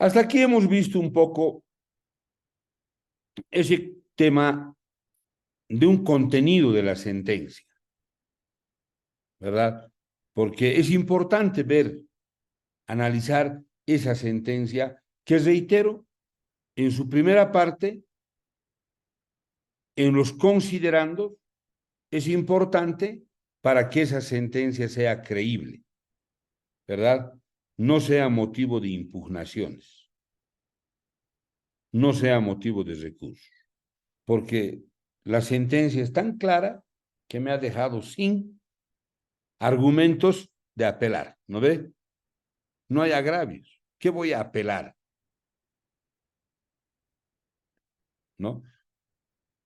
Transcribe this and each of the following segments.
Hasta aquí hemos visto un poco ese tema de un contenido de la sentencia, ¿verdad? Porque es importante ver, analizar esa sentencia que, reitero, en su primera parte, en los considerandos, es importante para que esa sentencia sea creíble, ¿verdad? No sea motivo de impugnaciones, no sea motivo de recursos, porque la sentencia es tan clara que me ha dejado sin argumentos de apelar, ¿no ve? No hay agravios. ¿Qué voy a apelar? ¿No?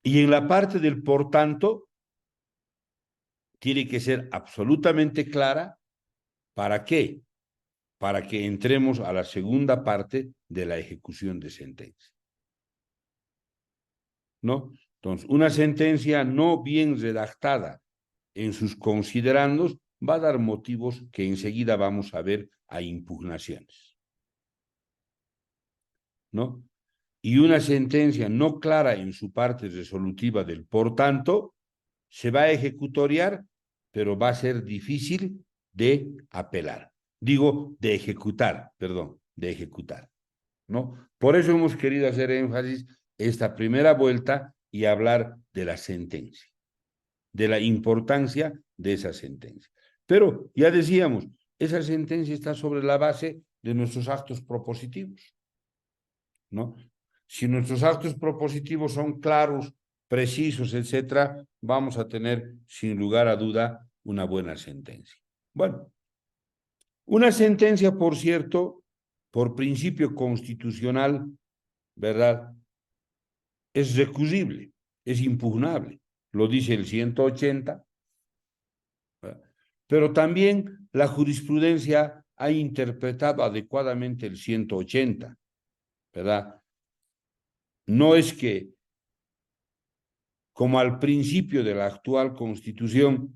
Y en la parte del por tanto, tiene que ser absolutamente clara. ¿Para qué? Para que entremos a la segunda parte de la ejecución de sentencia, ¿no? Entonces, una sentencia no bien redactada en sus considerandos va a dar motivos que enseguida vamos a ver a impugnaciones, ¿no? Y una sentencia no clara en su parte resolutiva del por tanto, se va a ejecutoriar, pero va a ser difícil de apelar. Digo, de ejecutar, perdón, de ejecutar, ¿no? Por eso hemos querido hacer énfasis esta primera vuelta y hablar de la sentencia, de la importancia de esa sentencia. Pero ya decíamos, esa sentencia está sobre la base de nuestros actos propositivos, ¿no? Si nuestros actos propositivos son claros, precisos, etcétera, vamos a tener, sin lugar a duda, una buena sentencia. Bueno, una sentencia, por cierto, por principio constitucional, ¿verdad? Es recursible, es impugnable, lo dice el 180, ¿verdad? Pero también la jurisprudencia ha interpretado adecuadamente el 180, ¿verdad? No es que, como al principio de la actual Constitución,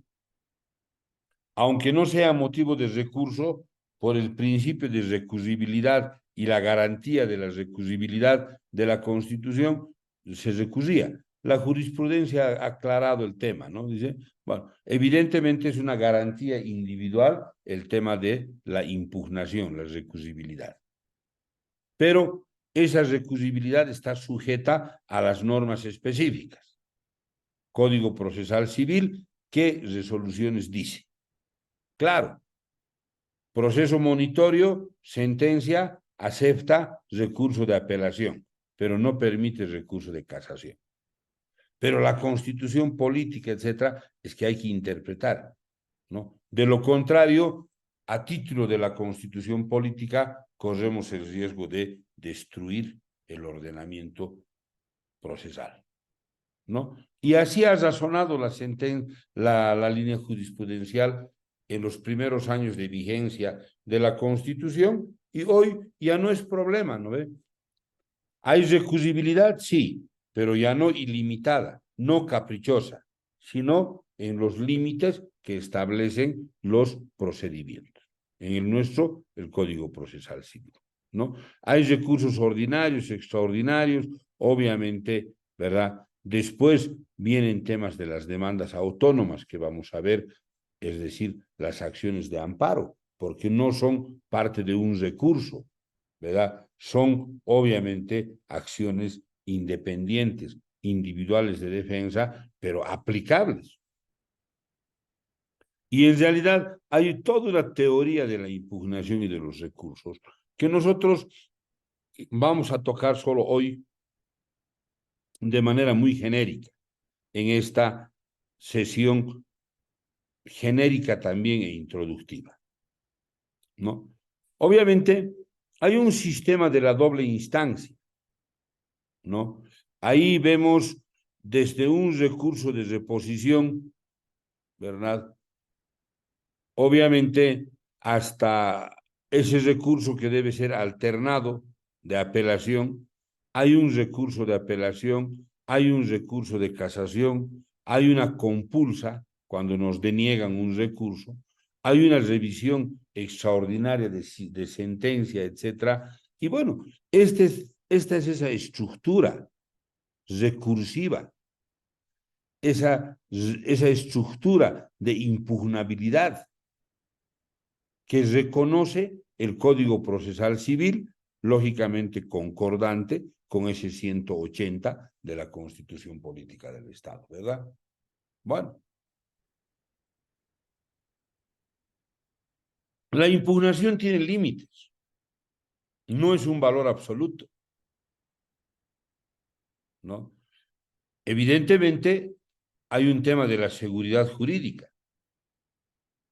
aunque no sea motivo de recurso, por el principio de recursibilidad y la garantía de la recursibilidad de la Constitución, se recurría. La jurisprudencia ha aclarado el tema, ¿no? Dice, bueno, evidentemente es una garantía individual el tema de la impugnación, la recursibilidad. Pero esa recursibilidad está sujeta a las normas específicas. Código Procesal Civil, ¿qué resoluciones dice? Claro, proceso monitorio, sentencia, acepta recurso de apelación, pero no permite recurso de casación. Pero la constitución política, etcétera, es que hay que interpretar, ¿no? De lo contrario, a título de la constitución política, corremos el riesgo de destruir el ordenamiento procesal, ¿no? Y así ha razonado la línea jurisprudencial en los primeros años de vigencia de la Constitución y hoy ya no es problema, ¿no ve? ¿Hay recursibilidad? Sí, pero ya no ilimitada, no caprichosa, sino en los límites que establecen los procedimientos. En el nuestro, el Código Procesal Civil, ¿no? Hay recursos ordinarios, extraordinarios, obviamente, ¿verdad? Después vienen temas de las demandas autónomas que vamos a ver, es decir, las acciones de amparo, porque no son parte de un recurso, ¿verdad? Son obviamente acciones independientes, individuales de defensa, pero aplicables. Y en realidad hay toda una teoría de la impugnación y de los recursos que nosotros vamos a tocar solo hoy de manera muy genérica en esta sesión genérica también e introductiva, ¿no? Obviamente hay un sistema de la doble instancia, ¿no? Ahí vemos desde un recurso de reposición, ¿verdad? Obviamente hasta ese recurso que debe ser alternado de apelación, hay un recurso de apelación, hay un recurso de casación, hay una compulsa cuando nos deniegan un recurso, hay una revisión extraordinaria de sentencia, etcétera, Y bueno, esta es esa estructura recursiva, esa estructura de impugnabilidad que reconoce el Código Procesal Civil, lógicamente concordante con ese 180 de la Constitución Política del Estado, ¿verdad? Bueno, la impugnación tiene límites, no es un valor absoluto, ¿no? Evidentemente, hay un tema de la seguridad jurídica,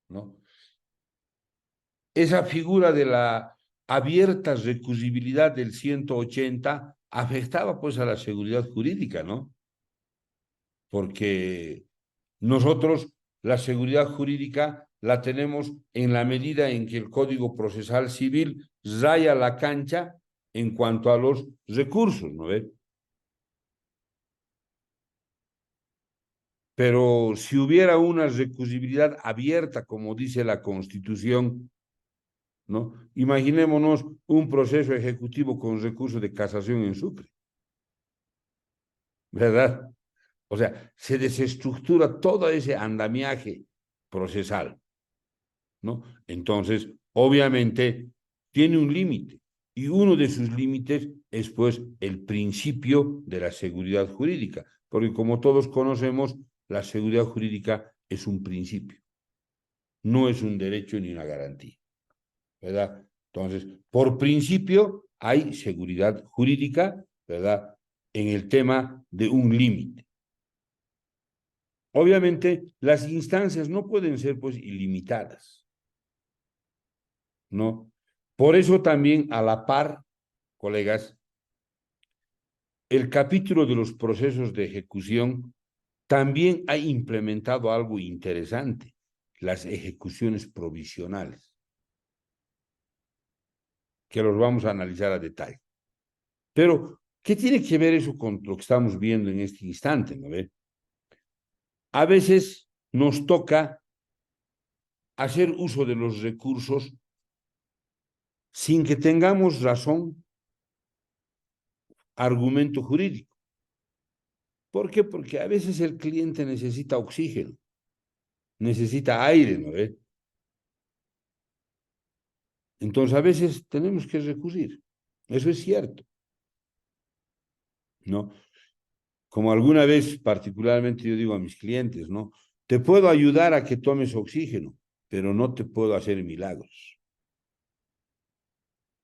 ¿no? Esa figura de la abierta recusibilidad del 180 afectaba pues a la seguridad jurídica, ¿no? Porque nosotros la seguridad jurídica la tenemos en la medida en que el Código Procesal Civil raya la cancha en cuanto a los recursos, ¿no ve? Pero si hubiera una recusibilidad abierta, como dice la Constitución, ¿no? Imaginémonos un proceso ejecutivo con recurso de casación en Sucre, ¿verdad? O sea, se desestructura todo ese andamiaje procesal, ¿no? Entonces, obviamente, tiene un límite. Y uno de sus límites es, pues, el principio de la seguridad jurídica. Porque, como todos conocemos, la seguridad jurídica es un principio, no es un derecho ni una garantía, ¿verdad? Entonces, por principio, hay seguridad jurídica, ¿verdad? En el tema de un límite. Obviamente, las instancias no pueden ser, pues, ilimitadas, ¿no? Por eso también, a la par, colegas, el capítulo de los procesos de ejecución también ha implementado algo interesante, las ejecuciones provisionales, que los vamos a analizar a detalle. Pero, ¿qué tiene que ver eso con lo que estamos viendo en este instante, no ve? A veces nos toca hacer uso de los recursos sin que tengamos razón, argumento jurídico. ¿Por qué? Porque a veces el cliente necesita oxígeno, necesita aire, ¿no ve? Entonces a veces tenemos que recurrir. Eso es cierto, ¿no? Como alguna vez particularmente yo digo a mis clientes, ¿no? Te puedo ayudar a que tomes oxígeno, pero no te puedo hacer milagros,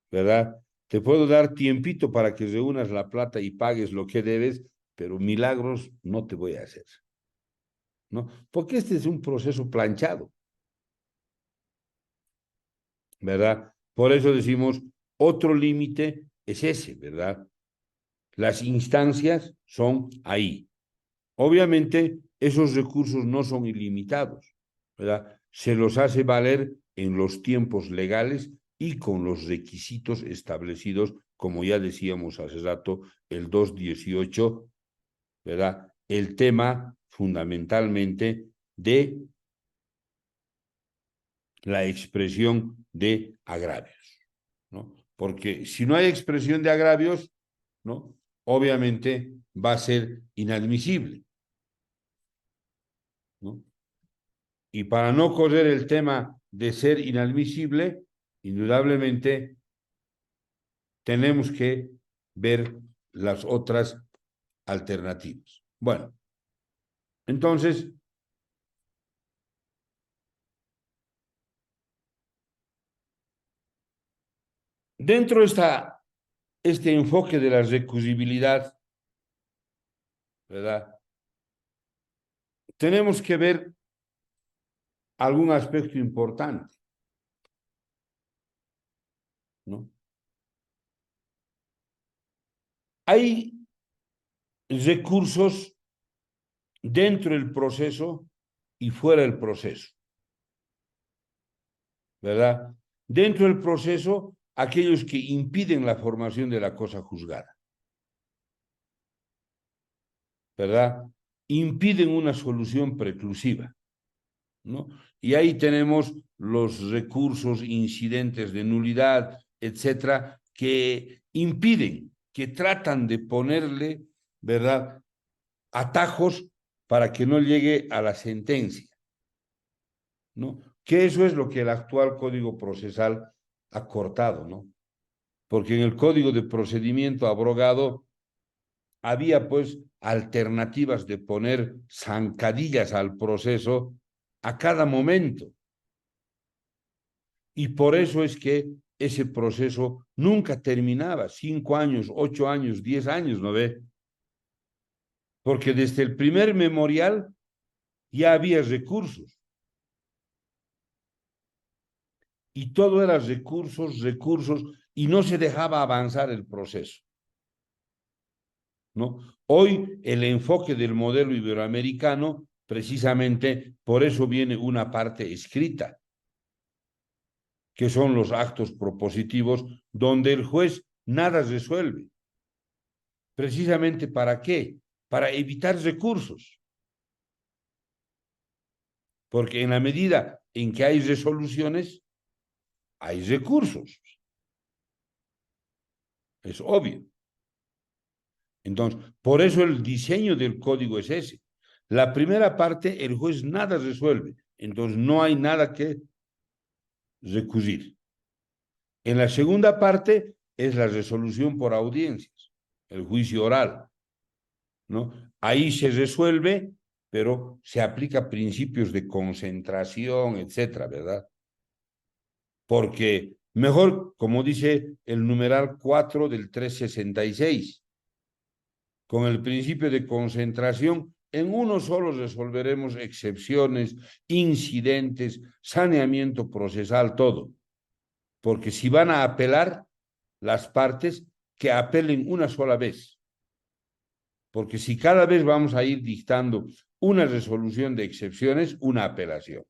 ¿verdad? Te puedo dar tiempito para que reúnas la plata y pagues lo que debes, pero milagros no te voy a hacer, ¿no? Porque este es un proceso planchado, ¿verdad? Por eso decimos, otro límite es ese, ¿verdad? Las instancias son ahí. Obviamente, esos recursos no son ilimitados, ¿verdad? Se los hace valer en los tiempos legales y con los requisitos establecidos, como ya decíamos hace rato, el 218, ¿verdad? El tema fundamentalmente de la expresión de agravios, ¿no? Porque si no hay expresión de agravios, ¿no? Obviamente va a ser inadmisible, ¿no? Y para no correr el tema de ser inadmisible, indudablemente tenemos que ver las otras alternativas. Bueno, entonces, dentro de este enfoque de la recusibilidad, ¿verdad? Tenemos que ver algún aspecto importante, ¿no? Hay recursos dentro del proceso y fuera del proceso, ¿verdad? Dentro del proceso, aquellos que impiden la formación de la cosa juzgada, ¿verdad? Impiden una solución preclusiva, ¿no? Y ahí tenemos los recursos, incidentes de nulidad, etcétera, que impiden, que tratan de ponerle, ¿verdad?, atajos para que no llegue a la sentencia, ¿no? Que eso es lo que el actual Código Procesal ha cortado, ¿no? Porque en el Código de Procedimiento abrogado había pues alternativas de poner zancadillas al proceso a cada momento. Y por eso es que ese proceso nunca terminaba, 5 años, 8 años, 10 años, ¿no ve? Porque desde el primer memorial ya había recursos. Y todo era recursos, recursos, y no se dejaba avanzar el proceso, ¿no? Hoy el enfoque del modelo iberoamericano, precisamente por eso viene una parte escrita, que son los actos propositivos, donde el juez nada resuelve. ¿Precisamente para qué? Para evitar recursos. Porque en la medida en que hay resoluciones, hay recursos. Es obvio. Entonces, por eso el diseño del código es ese. La primera parte, el juez nada resuelve. Entonces, no hay nada que recurrir. En la segunda parte es la resolución por audiencias, el juicio oral, ¿no? Ahí se resuelve, pero se aplica principios de concentración, etcétera, ¿verdad? Porque mejor, como dice el numeral 4 del 366, con el principio de concentración, en uno solo resolveremos excepciones, incidentes, saneamiento procesal, todo. Porque si van a apelar las partes, que apelen una sola vez. Porque si cada vez vamos a ir dictando una resolución de excepciones, una apelación.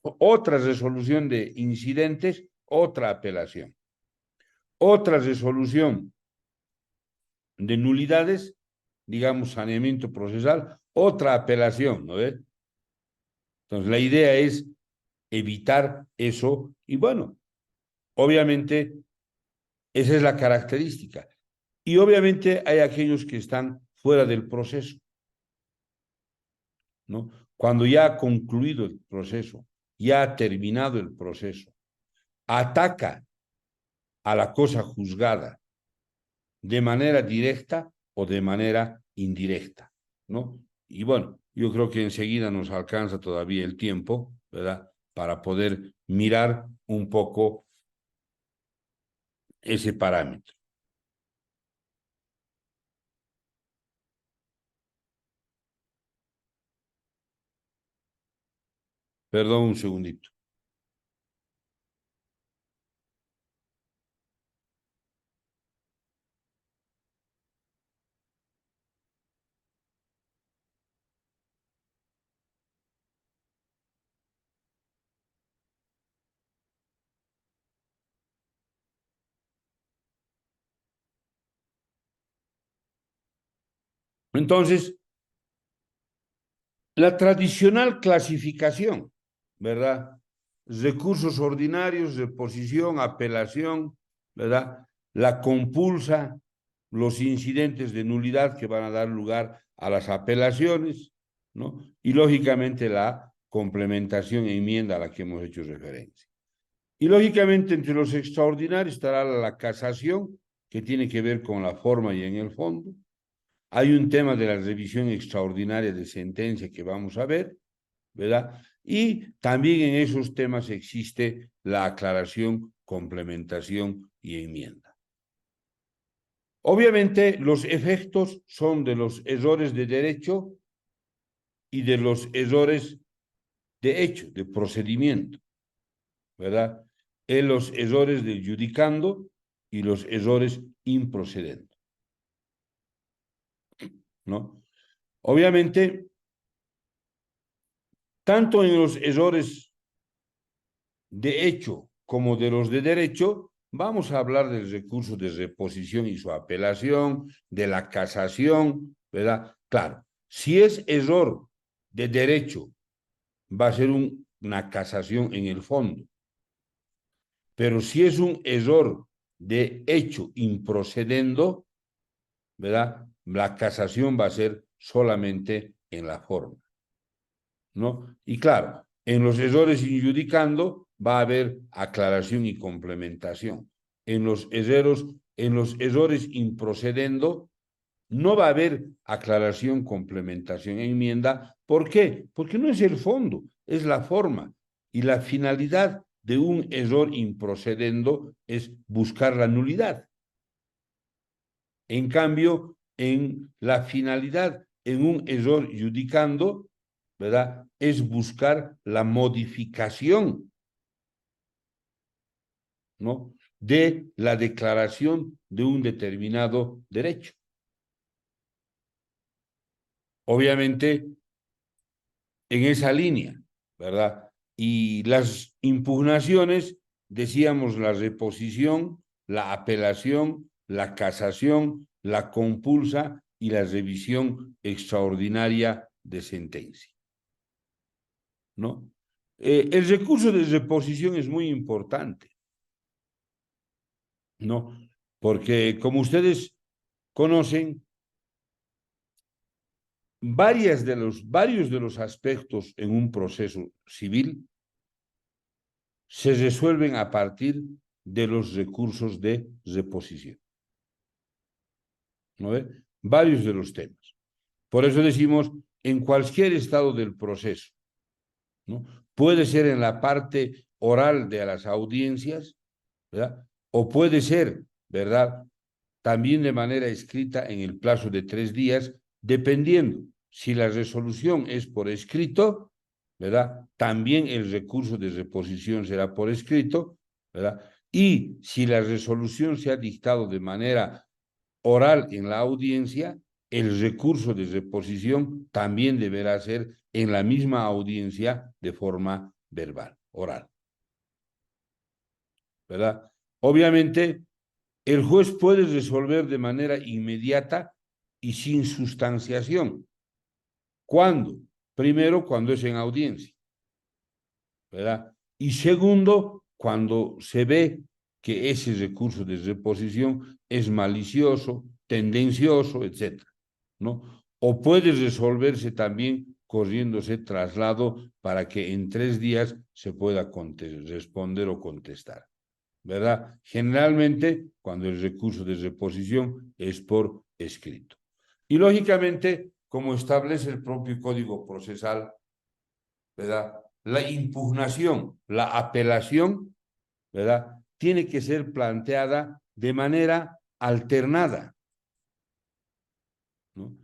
Otra resolución de incidentes, otra apelación. Otra resolución de nulidades, digamos saneamiento procesal, otra apelación, ¿no ves? Entonces la idea es evitar eso y bueno, obviamente esa es la característica. Y obviamente hay aquellos que están fuera del proceso, ¿no? Cuando ya ha concluido el proceso, ya ha terminado el proceso, ataca a la cosa juzgada de manera directa o de manera indirecta, ¿no? Y bueno, yo creo que enseguida nos alcanza todavía el tiempo, ¿verdad? Para poder mirar un poco ese parámetro. Perdón un segundito. Entonces, la tradicional clasificación, ¿verdad? Recursos ordinarios, reposición, apelación, ¿verdad? La compulsa, los incidentes de nulidad que van a dar lugar a las apelaciones, ¿no? Y lógicamente la complementación e enmienda a la que hemos hecho referencia. Y lógicamente entre los extraordinarios estará la casación, que tiene que ver con la forma y en el fondo. Hay un tema de la revisión extraordinaria de sentencia que vamos a ver, ¿verdad? Y también en esos temas existe la aclaración, complementación y enmienda. Obviamente los efectos son de los errores de derecho y de los errores de hecho, de procedimiento, ¿verdad? En los errores del judicando y los errores improcedentes, ¿no? Obviamente, tanto en los errores de hecho como de los de derecho, vamos a hablar del recurso de reposición y su apelación, de la casación, ¿verdad? Claro, si es error de derecho, va a ser una casación en el fondo. Pero si es un error de hecho improcedendo, ¿verdad? La casación va a ser solamente en la forma, ¿no? Y claro, en los errores injudicando va a haber aclaración y complementación. En los errores improcedendo no va a haber aclaración, complementación, enmienda. ¿Por qué? Porque no es el fondo, es la forma. Y la finalidad de un error improcedendo es buscar la nulidad. En cambio, en la finalidad, en un error judicando, ¿verdad? Es buscar la modificación, ¿no? De la declaración de un determinado derecho. Obviamente, en esa línea, ¿verdad? Y las impugnaciones, decíamos la reposición, la apelación, la casación, la compulsa y la revisión extraordinaria de sentencia, ¿no? El recurso de reposición es muy importante, ¿no? Porque como ustedes conocen, varios de los aspectos en un proceso civil se resuelven a partir de los recursos de reposición, ¿no ve? Varios de los temas. Por eso decimos, en cualquier estado del proceso, ¿no? Puede ser en la parte oral de las audiencias, ¿verdad? O puede ser, ¿verdad? También de manera escrita en el plazo de 3 días, dependiendo si la resolución es por escrito, ¿verdad? También el recurso de reposición será por escrito, ¿verdad? Y si la resolución se ha dictado de manera oral en la audiencia, el recurso de reposición también deberá ser en la misma audiencia de forma verbal, oral, ¿verdad? Obviamente, el juez puede resolver de manera inmediata y sin sustanciación. ¿Cuándo? Primero, cuando es en audiencia, ¿verdad? Y segundo, cuando se ve que ese recurso de reposición es malicioso, tendencioso, etcétera, ¿no? O puede resolverse también corriéndose traslado para que en 3 días se pueda responder o contestar, ¿verdad? Generalmente, cuando el recurso de reposición es por escrito. Y lógicamente, como establece el propio Código Procesal, ¿verdad? La impugnación, la apelación, ¿verdad? Tiene que ser planteada de manera alternada, ¿no?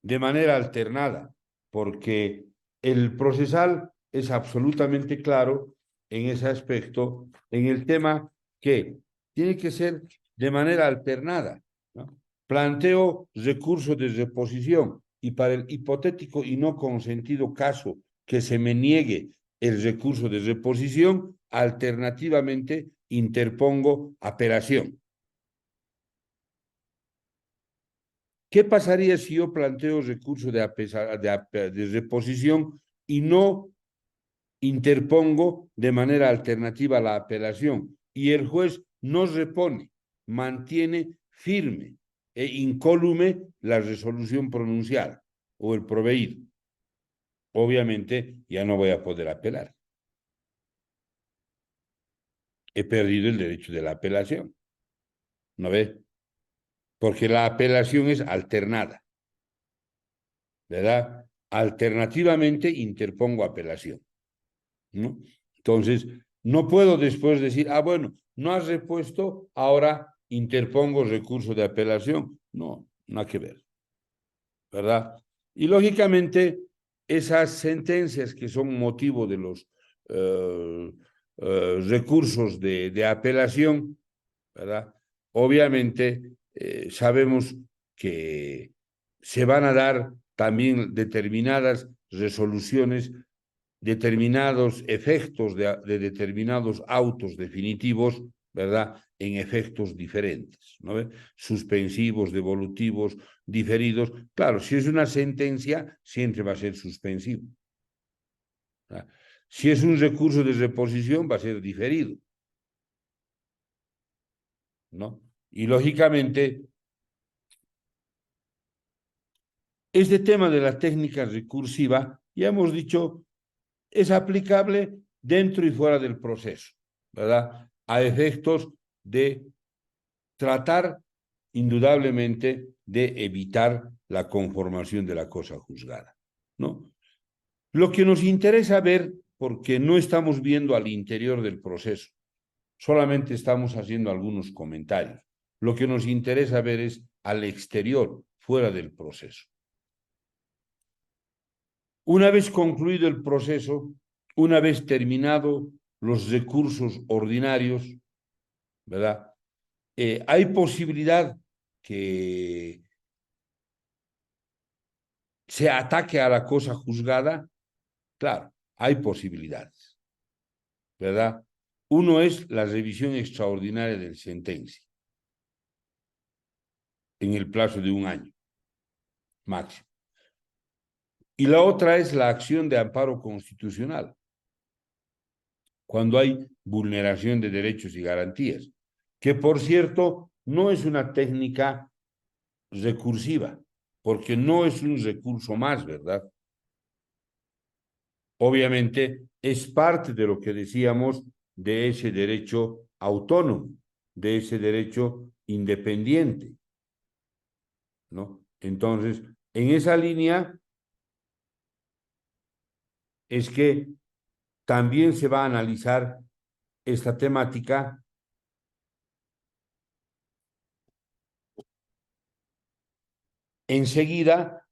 De manera alternada, porque el procesal es absolutamente claro en ese aspecto, en el tema que tiene que ser de manera alternada, ¿no? Planteo recurso de reposición y para el hipotético y no consentido caso que se me niegue el recurso de reposición, alternativamente interpongo apelación. ¿Qué pasaría si yo planteo recurso de reposición y no interpongo de manera alternativa la apelación y el juez no repone, mantiene firme e incólume la resolución pronunciada o el proveído? Obviamente ya no voy a poder apelar. He perdido el derecho de la apelación, ¿no ve? Porque la apelación es alternada, ¿verdad? Alternativamente interpongo apelación, ¿no? Entonces, no puedo después decir, ah, bueno, no has repuesto, ahora interpongo recurso de apelación. No, nada que ver, ¿verdad? Y lógicamente, esas sentencias que son motivo de los recursos de apelación, ¿verdad? Obviamente, sabemos que se van a dar también determinadas resoluciones, determinados efectos de determinados autos definitivos, ¿verdad? En efectos diferentes, ¿no? Suspensivos, devolutivos, diferidos. Claro, si es una sentencia, siempre va a ser suspensivo, ¿verdad? Si es un recurso de reposición, va a ser diferido, ¿no? Y lógicamente, este tema de la técnica recursiva, ya hemos dicho, es aplicable dentro y fuera del proceso, ¿verdad? A efectos de tratar indudablemente de evitar la conformación de la cosa juzgada, ¿no? Lo que nos interesa ver, porque no estamos viendo al interior del proceso, solamente estamos haciendo algunos comentarios. Lo que nos interesa ver es al exterior, fuera del proceso. Una vez concluido el proceso, una vez terminado los recursos ordinarios, ¿verdad? Hay posibilidad que se ataque a la cosa juzgada. Claro, hay posibilidades, ¿verdad? Uno es la revisión extraordinaria de la sentencia en el plazo de 1 año máximo. Y la otra es la acción de amparo constitucional, cuando hay vulneración de derechos y garantías, que por cierto no es una técnica recursiva, porque no es un recurso más, ¿verdad? Obviamente es parte de lo que decíamos de ese derecho autónomo, de ese derecho independiente, ¿no? Entonces, en esa línea es que también se va a analizar esta temática enseguida,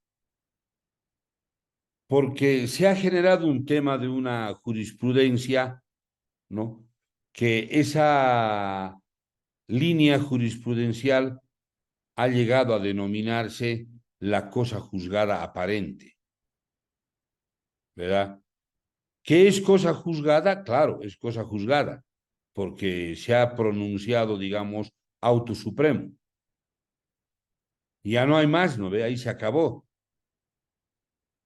porque se ha generado un tema de una jurisprudencia, ¿no? Que esa línea jurisprudencial ha llegado a denominarse la cosa juzgada aparente, ¿verdad? ¿Qué es cosa juzgada? Claro, es cosa juzgada, porque se ha pronunciado, digamos, auto supremo. Ya no hay más, ¿no ve? Ahí se acabó.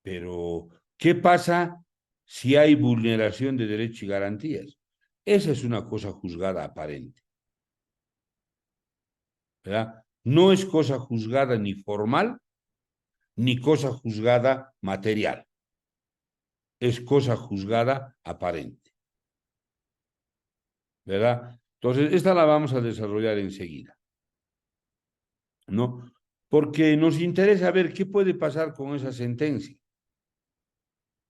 Pero, ¿qué pasa si hay vulneración de derechos y garantías? Esa es una cosa juzgada aparente, ¿verdad? No es cosa juzgada ni formal, ni cosa juzgada material. Es cosa juzgada aparente, ¿verdad? Entonces, esta la vamos a desarrollar enseguida, ¿no? Porque nos interesa ver qué puede pasar con esa sentencia,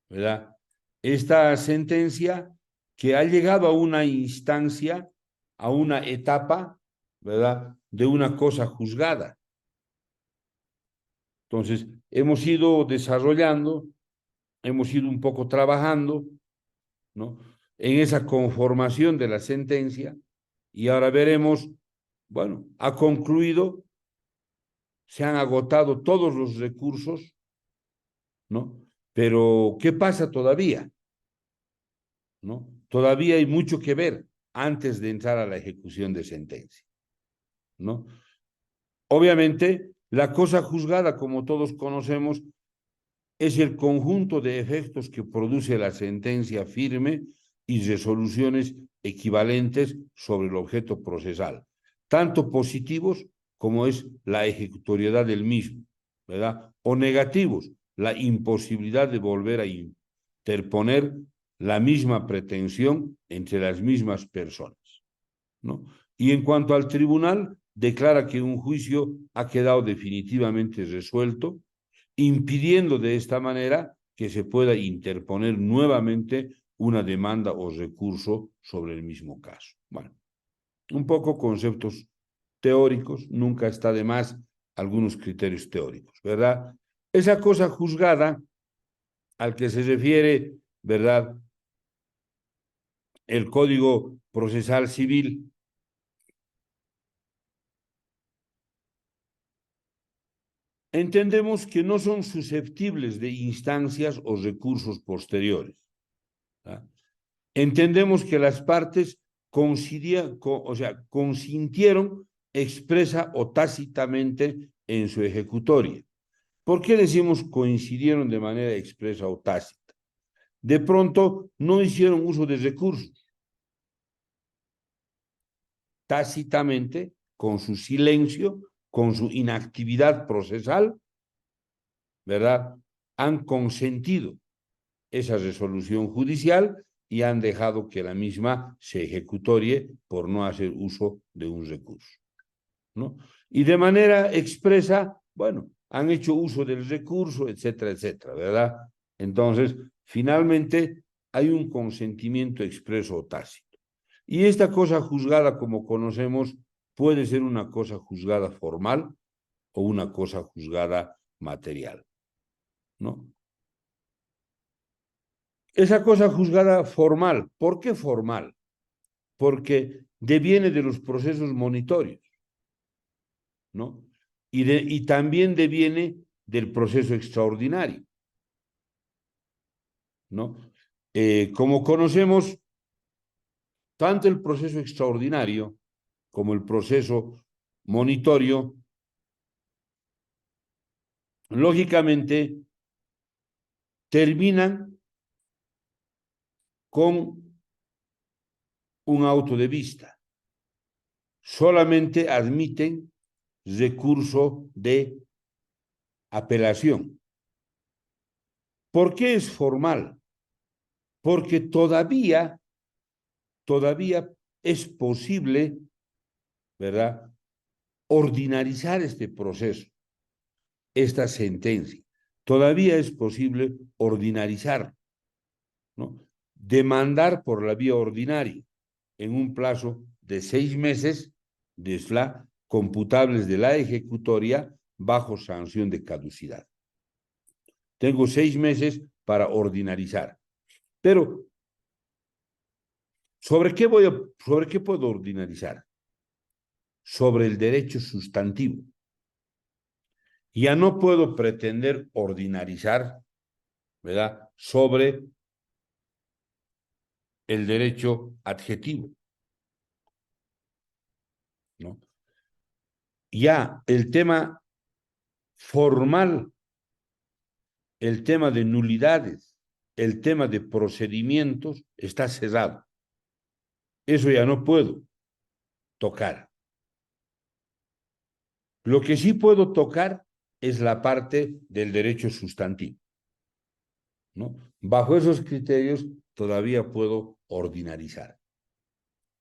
¿verdad? Esta sentencia que ha llegado a una instancia, a una etapa, ¿verdad? De una cosa juzgada. Entonces, hemos ido desarrollando, hemos ido un poco trabajando, ¿no? En esa conformación de la sentencia y ahora veremos, bueno, ha concluido, se han agotado todos los recursos, ¿no? Pero, ¿qué pasa todavía? ¿No? Todavía hay mucho que ver antes de entrar a la ejecución de sentencia, ¿no? Obviamente, la cosa juzgada, como todos conocemos, es el conjunto de efectos que produce la sentencia firme y resoluciones equivalentes sobre el objeto procesal, tanto positivos como es la ejecutoriedad del mismo, ¿verdad? O negativos, la imposibilidad de volver a interponer la misma pretensión entre las mismas personas, ¿no? Y en cuanto al tribunal, declara que un juicio ha quedado definitivamente resuelto, impidiendo de esta manera que se pueda interponer nuevamente una demanda o recurso sobre el mismo caso. Bueno, un poco conceptos teóricos, nunca está de más algunos criterios teóricos, ¿verdad? Esa cosa juzgada al que se refiere, ¿verdad? El Código Procesal Civil, entendemos que no son susceptibles de instancias o recursos posteriores, ¿verdad? Entendemos que las partes consintieron expresa o tácitamente en su ejecutoria. ¿Por qué decimos coincidieron de manera expresa o tácita? De pronto no hicieron uso de recursos. Tácitamente con su silencio, con su inactividad procesal, ¿verdad? Han consentido esa resolución judicial y han dejado que la misma se ejecutorie por no hacer uso de un recurso, ¿no? Y de manera expresa, bueno, han hecho uso del recurso, etcétera, etcétera, ¿verdad? Entonces, finalmente, hay un consentimiento expreso o tácito. Y esta cosa juzgada, como conocemos, puede ser una cosa juzgada formal o una cosa juzgada material, ¿no? Esa cosa juzgada formal, ¿por qué formal? Porque deviene de los procesos monitorios, ¿no? Y también deviene del proceso extraordinario, ¿no? Como conocemos, tanto el proceso extraordinario como el proceso monitorio, lógicamente, terminan con un auto de vista. Solamente admiten recurso de apelación. ¿Por qué es formal? Porque todavía es posible, ¿verdad?, ordinarizar este proceso, esta sentencia. Todavía es posible ordinarizar, ¿no? Demandar por la vía ordinaria en un plazo de 6 meses computables de la ejecutoria bajo sanción de caducidad. Tengo 6 meses para ordinarizar. Pero, ¿sobre qué puedo ordinarizar? Sobre el derecho sustantivo. Ya no puedo pretender ordinarizar, ¿verdad?, sobre el derecho adjetivo, ¿no? Ya el tema formal, el tema de nulidades, el tema de procedimientos está cerrado. Eso ya no puedo tocar. Lo que sí puedo tocar es la parte del derecho sustantivo, ¿no? Bajo esos criterios todavía puedo ordinarizar.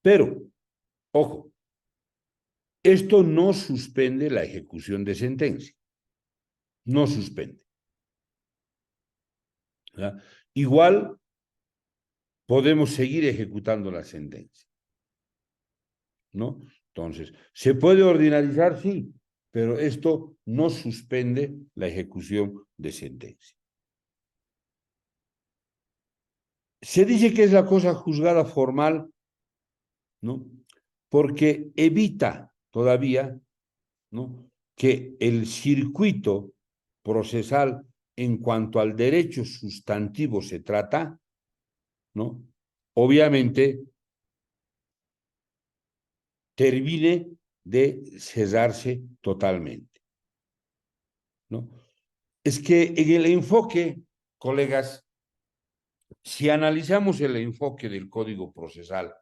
Pero, ojo, esto no suspende la ejecución de sentencia. No suspende, ¿verdad? Igual podemos seguir ejecutando la sentencia, ¿no? Entonces, ¿se puede ordinarizar? Sí, pero esto no suspende la ejecución de sentencia. Se dice que es la cosa juzgada formal, ¿no?, porque evita todavía, ¿no?, que el circuito procesal en cuanto al derecho sustantivo se trata, ¿no?, obviamente termine de cerrarse totalmente, ¿no? Es que en el enfoque, colegas, si analizamos el enfoque del Código Procesal,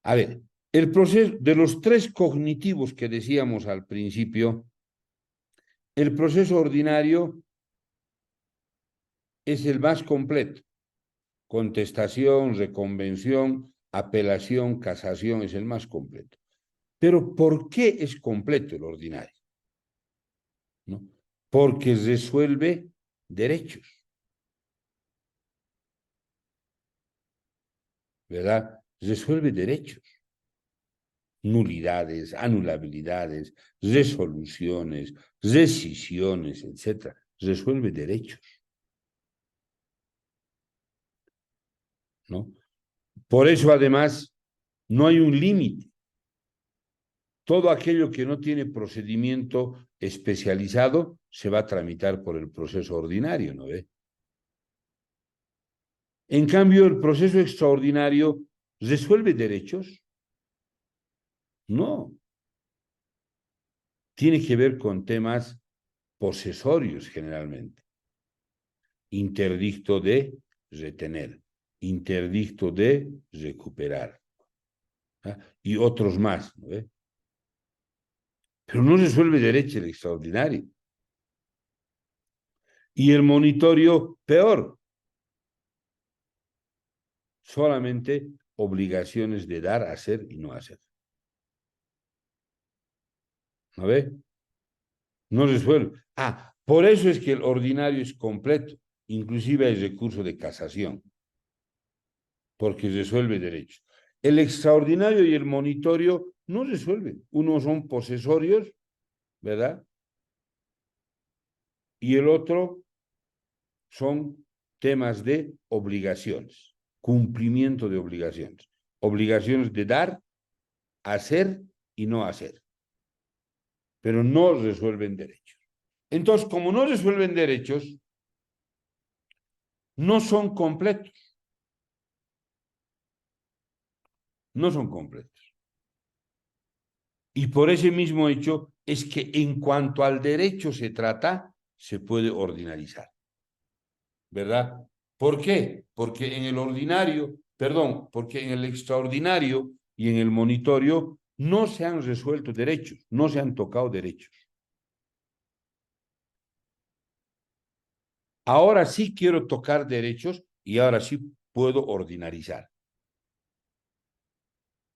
a ver, el proceso de los 3 cognitivos que decíamos al principio, el proceso ordinario es el más completo. Contestación, reconvención, apelación, casación es el más completo. Pero ¿por qué es completo el ordinario? ¿No? Porque resuelve derechos, ¿verdad? Resuelve derechos, nulidades, anulabilidades, resoluciones, rescisiones, etcétera. Resuelve derechos, ¿no? Por eso, además, no hay un límite. Todo aquello que no tiene procedimiento especializado se va a tramitar por el proceso ordinario, ¿no ve? En cambio, el proceso extraordinario resuelve derechos. No, tiene que ver con temas posesorios generalmente. Interdicto de retener, interdicto de recuperar, ¿ah? Y otros más, ¿no ve? Pero no resuelve derecho el extraordinario. Y el monitorio, peor, solamente obligaciones de dar, hacer y no hacer. ¿No ve? No resuelve. Ah, por eso es que el ordinario es completo. Inclusive hay recurso de casación, porque resuelve derechos. El extraordinario y el monitorio no resuelven. Unos son posesorios, ¿verdad? Y el otro son temas de obligaciones, cumplimiento de obligaciones. Obligaciones de dar, hacer y no hacer. Pero no resuelven derechos. Entonces, como no resuelven derechos, no son completos. No son completos. Y por ese mismo hecho es que en cuanto al derecho se trata, se puede ordinarizar. ¿Verdad? ¿Por qué? Porque en el ordinario, perdón, porque en el extraordinario y en el monitorio no se han resuelto derechos, no se han tocado derechos. Ahora sí quiero tocar derechos y ahora sí puedo ordinarizar,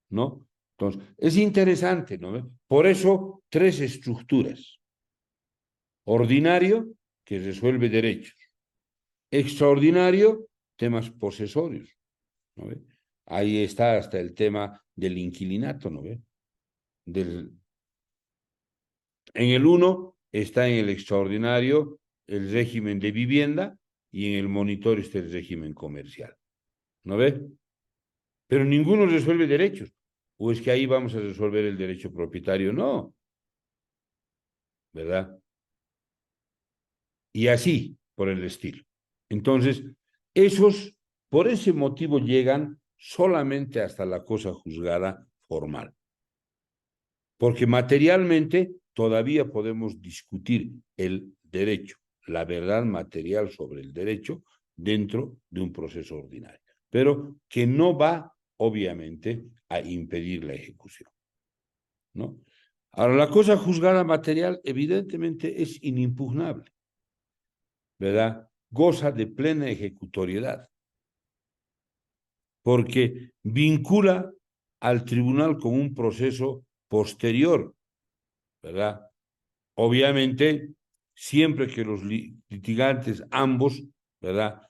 ¿no? Entonces, es interesante, ¿no? Por eso, tres estructuras. Ordinario, que resuelve derechos. Extraordinario, temas posesorios, ¿no ve? Ahí está hasta el tema del inquilinato, ¿no ve? Del, en el uno está en el extraordinario el régimen de vivienda y en el monitor está el régimen comercial, ¿no ve? Pero ninguno resuelve derechos. ¿O es que ahí vamos a resolver el derecho propietario? No, ¿verdad? Y así, por el estilo. Entonces, esos, por ese motivo, llegan solamente hasta la cosa juzgada formal. Porque materialmente todavía podemos discutir el derecho, la verdad material sobre el derecho dentro de un proceso ordinario, pero que no va, obviamente, a impedir la ejecución, ¿no? Ahora, la cosa juzgada material evidentemente es inimpugnable, ¿verdad? Goza de plena ejecutoriedad, porque vincula al tribunal con un proceso posterior, ¿verdad? Obviamente, siempre que los litigantes, ambos, ¿verdad?,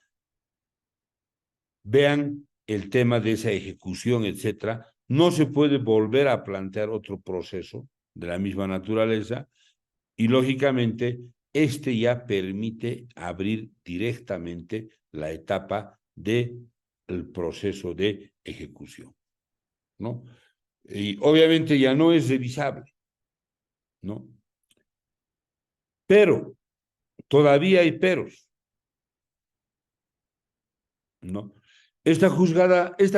vean el tema de esa ejecución, etcétera, no se puede volver a plantear otro proceso de la misma naturaleza y, lógicamente, este ya permite abrir directamente la etapa del proceso de ejecución, ¿no? Y obviamente ya no es revisable, ¿no? Pero todavía hay peros, ¿no? Esta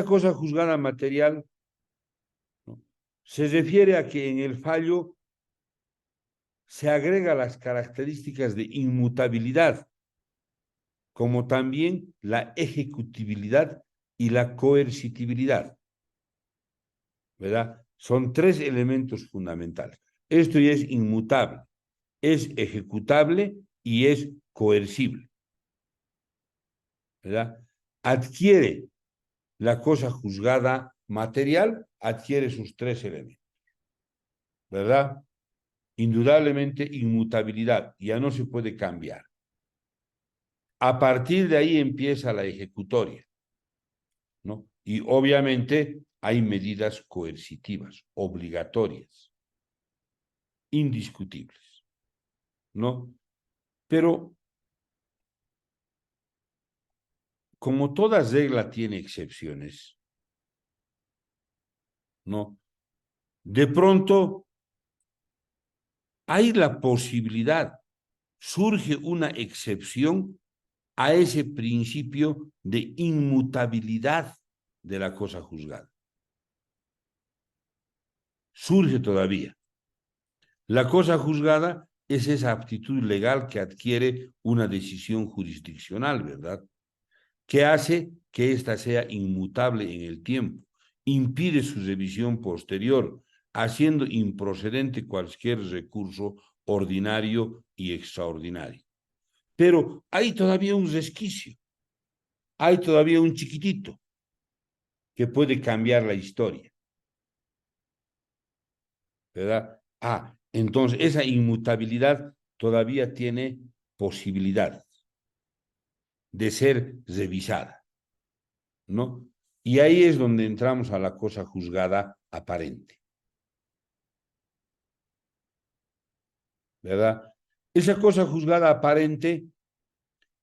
cosa juzgada material, ¿no?, se refiere a que en el fallo se agrega las características de inmutabilidad, como también la ejecutibilidad y la coercitibilidad, ¿verdad? Son tres elementos fundamentales. Esto ya es inmutable, es ejecutable y es coercible, ¿verdad? Adquiere la cosa juzgada material, adquiere sus tres elementos, ¿verdad? Indudablemente inmutabilidad, ya no se puede cambiar. A partir de ahí empieza la ejecutoria, ¿no? Y obviamente hay medidas coercitivas, obligatorias, indiscutibles, ¿no? Pero como toda regla tiene excepciones, ¿no? De pronto hay la posibilidad, surge una excepción a ese principio de inmutabilidad de la cosa juzgada. Surge todavía. La cosa juzgada es esa aptitud legal que adquiere una decisión jurisdiccional, ¿verdad?, que hace que ésta sea inmutable en el tiempo impide su revisión posterior, haciendo improcedente cualquier recurso ordinario y extraordinario. Pero hay todavía un resquicio, hay todavía un chiquitito que puede cambiar la historia, ¿verdad? Entonces esa inmutabilidad todavía tiene posibilidad de ser revisada, ¿no? Y ahí es donde entramos a la cosa juzgada aparente, ¿verdad? Esa cosa juzgada aparente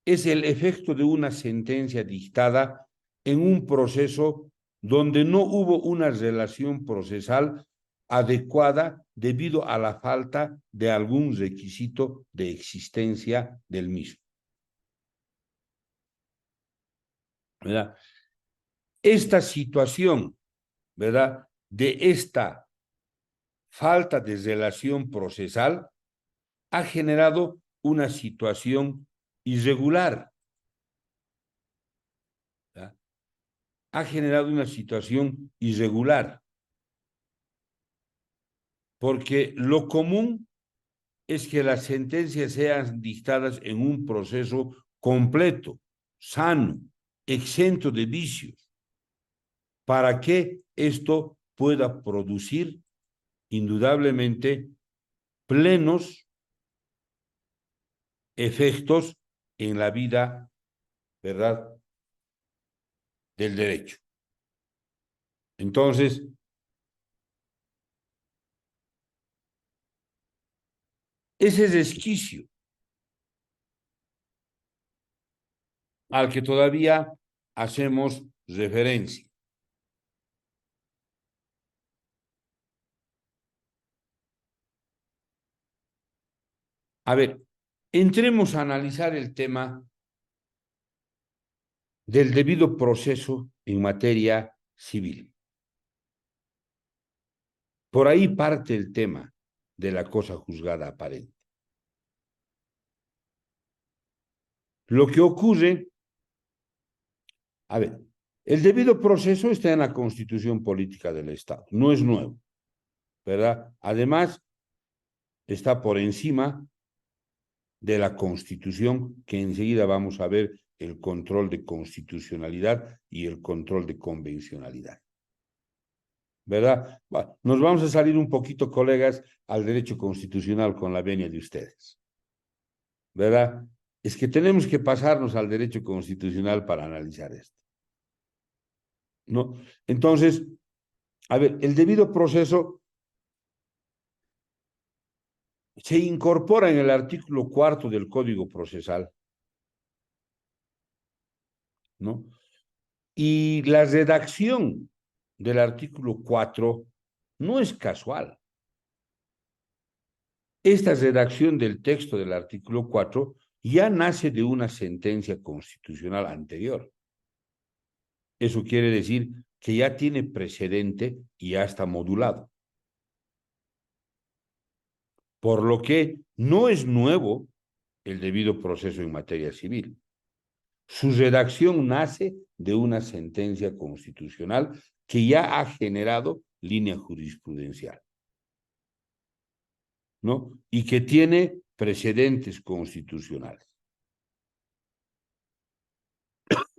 es el efecto de una sentencia dictada en un proceso donde no hubo una relación procesal adecuada debido a la falta de algún requisito de existencia del mismo, ¿verdad? Esta situación, ¿verdad?, de esta falta de relación procesal ha generado una situación irregular, ¿verdad? Ha generado una situación irregular, porque lo común es que las sentencias sean dictadas en un proceso completo, sano, exento de vicios, para que esto pueda producir indudablemente plenos efectos en la vida, ¿verdad?, del derecho. Entonces, ese resquicio al que todavía hacemos referencia. A ver, entremos a analizar el tema del debido proceso en materia civil. Por ahí parte el tema de la cosa juzgada aparente. Lo que ocurre, a ver, el debido proceso está en la Constitución Política del Estado, no es nuevo, ¿verdad? Además, está por encima de la Constitución, que enseguida vamos a ver el control de constitucionalidad y el control de convencionalidad, ¿verdad? Nos vamos a salir un poquito, colegas, al derecho constitucional con la venia de ustedes, ¿verdad? Es que tenemos que pasarnos al derecho constitucional para analizar esto, ¿no? Entonces, a ver, el debido proceso se incorpora en el artículo 4 del Código Procesal, ¿no? Y la redacción del artículo 4 no es casual. Esta redacción del texto del artículo 4 ya nace de una sentencia constitucional anterior. Eso quiere decir que ya tiene precedente y ya está modulado. Por lo que no es nuevo el debido proceso en materia civil. Su redacción nace de una sentencia constitucional que ya ha generado línea jurisprudencial, ¿no? Y que tiene precedentes constitucionales.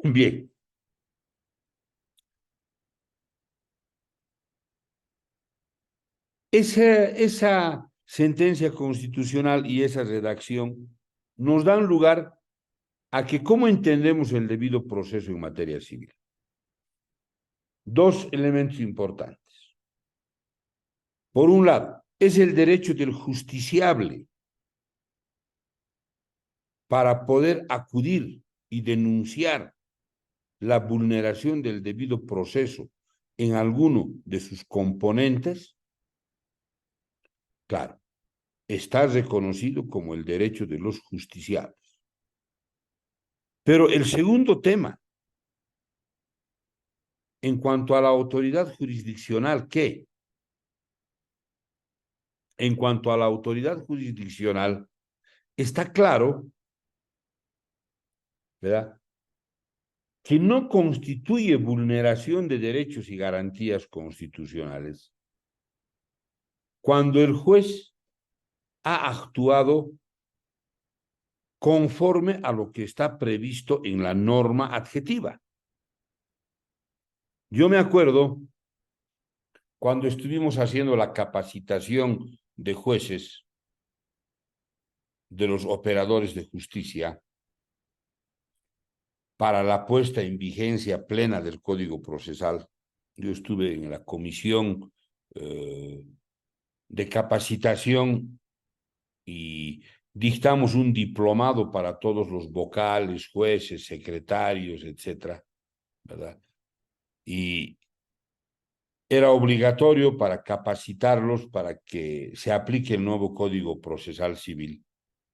Bien. Esa sentencia constitucional y esa redacción nos dan lugar a que cómo entendemos el debido proceso en materia civil. Dos elementos importantes. Por un lado, es el derecho del justiciable para poder acudir y denunciar la vulneración del debido proceso en alguno de sus componentes. Claro, está reconocido como el derecho de los justiciables. Pero el segundo tema, en cuanto a la autoridad jurisdiccional, ¿qué? En cuanto a la autoridad jurisdiccional, está claro, ¿verdad?, que no constituye vulneración de derechos y garantías constitucionales cuando el juez ha actuado conforme a lo que está previsto en la norma adjetiva. Yo me acuerdo cuando estuvimos haciendo la capacitación de jueces, de los operadores de justicia, para la puesta en vigencia plena del Código Procesal. Yo estuve en la comisión de capacitación y dictamos un diplomado para todos los vocales, jueces, secretarios, etcétera, ¿verdad? Y era obligatorio para capacitarlos para que se aplique el nuevo Código Procesal Civil.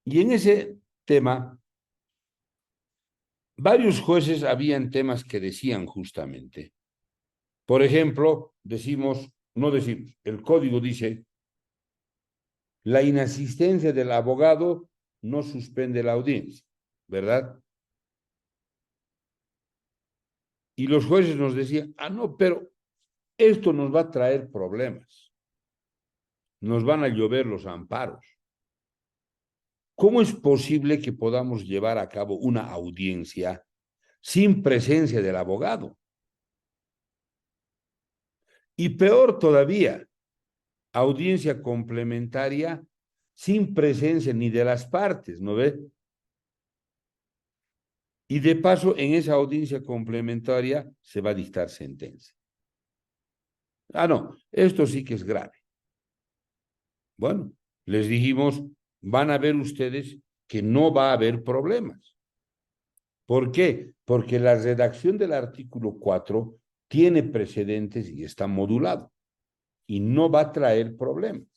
Y en ese tema, varios jueces habían temas que decían justamente. Por ejemplo, no decimos, el código dice, la inasistencia del abogado no suspende la audiencia, ¿verdad? Y los jueces nos decían, no, pero esto nos va a traer problemas. Nos van a llover los amparos. ¿Cómo es posible que podamos llevar a cabo una audiencia sin presencia del abogado? Y peor todavía, audiencia complementaria sin presencia ni de las partes, ¿no ve? Y de paso, en esa audiencia complementaria se va a dictar sentencia. No, esto sí que es grave. Bueno, les dijimos, van a ver ustedes que no va a haber problemas. ¿Por qué? Porque la redacción del artículo 4 tiene precedentes y está modulado y no va a traer problemas.